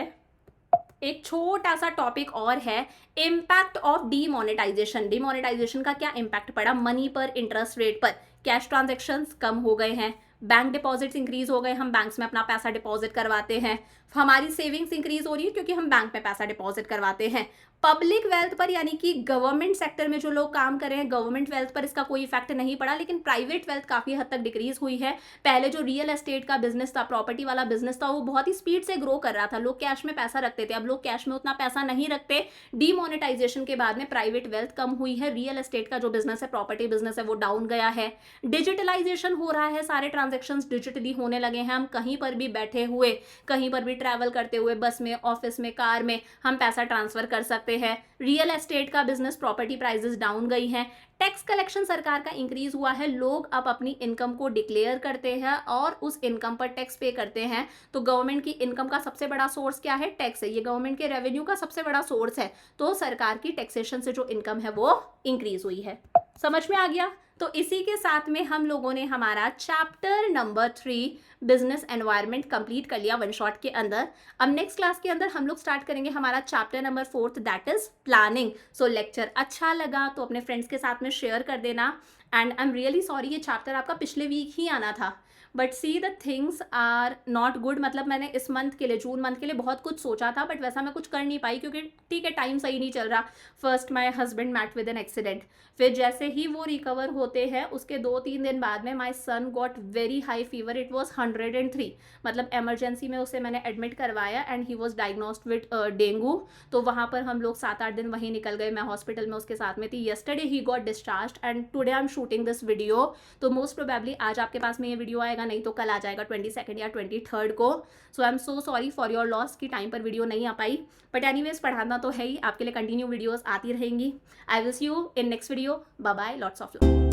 एक छोटा सा टॉपिक और है, इम्पैक्ट ऑफ डीमोनेटाइजेशन। डीमोनेटाइजेशन का क्या इम्पैक्ट पड़ा मनी पर, इंटरेस्ट रेट पर। कैश ट्रांजैक्शंस कम हो गए हैं, बैंक डिपॉजिट्स इंक्रीज हो गए, हम बैंक्स में अपना पैसा डिपॉजिट करवाते हैं, हमारी सेविंग्स इंक्रीज हो रही है क्योंकि हम बैंक में पैसा डिपॉजिट करवाते हैं। पब्लिक वेल्थ पर, यानी कि गवर्नमेंट सेक्टर में जो लोग काम कर रहे हैं, गवर्नमेंट वेल्थ पर इसका कोई इफेक्ट नहीं पड़ा, लेकिन प्राइवेट वेल्थ काफी हद तक डिक्रीज हुई है। पहले जो रियल एस्टेट का बिजनेस था, प्रॉपर्टी वाला बिजनेस था, वो बहुत ही स्पीड से ग्रो कर रहा था, लोग कैश में पैसा रखते थे, अब लोग कैश में उतना पैसा नहीं रखते। डीमोनेटाइजेशन के बाद में प्राइवेट वेल्थ कम हुई है, रियल एस्टेट का जो बिजनेस है, प्रॉपर्टी बिजनेस है, वो डाउन गया है। डिजिटलाइजेशन हो रहा है, सारे ट्रांजेक्शन्स डिजिटली होने लगे हैं, हम कहीं पर भी बैठे हुए, कहीं पर भी ट्रैवल करते हुए, बस में, ऑफिस में, कार में, हम पैसा ट्रांसफर कर सकते हैं। रियल एस्टेट का बिजनेस, प्रॉपर्टी प्राइसेस डाउन गई हैं। टैक्स कलेक्शन सरकार का इंक्रीज हुआ है, लोग अब अपनी इनकम को डिक्लेयर करते हैं और उस इनकम पर टैक्स पे करते हैं। तो गवर्नमेंट की इनकम का सबसे बड़ा सोर्स क्या है, टैक्स है, ये गवर्नमेंट के रेवेन्यू का सबसे बड़ा सोर्स है। तो सरकार की टैक्सेशन से जो इनकम है वो इंक्रीज हुई है। समझ में आ गया। तो इसी के साथ में हम लोगों ने हमारा chapter number 3 business environment complete कर लिया वन शॉट के अंदर। अब नेक्स्ट क्लास के अंदर हम लोग स्टार्ट करेंगे हमारा chapter number 4, that is planning. So lecture अच्छा लगा तो अपने फ्रेंड्स के साथ में शेयर कर देना। And I am really sorry, ये चैप्टर आपका पिछले वीक ही आना था, but see the things are not good, मतलब मैंने इस मंथ के लिए, जून मंथ के लिए बहुत कुछ सोचा था, बट वैसा मैं कुछ कर नहीं पाई क्योंकि ठीक है टाइम सही नहीं चल रहा. First my husband met with an accident. फिर जैसे ही वो रिकवर होते हैं उसके 2-3 दिन बाद में my son got very high fever, it was 103. मतलब एमरजेंसी में उसे मैंने एडमिट करवाया and he was diagnosed with dengue. तो वहाँ पर हम लोग 7-8 दिन वहीं निकल गए, मैं हॉस्पिटल में उसके साथ में थी. Yesterday he got discharge and today I am shooting this video. तो मोस्ट प्रोबेबली आज आपके पास में ये वीडियो आएगा, नहीं तो कल आ जाएगा 22 या 23 को. So I am so sorry for your loss कि टाइम पर वीडियो नहीं आ पाई. बट एनीवेज पढ़ाना तो है ही, आपके लिए कंटिन्यू वीडियोस आती रहेंगी. I will see you in next video. Bye bye, lots of love.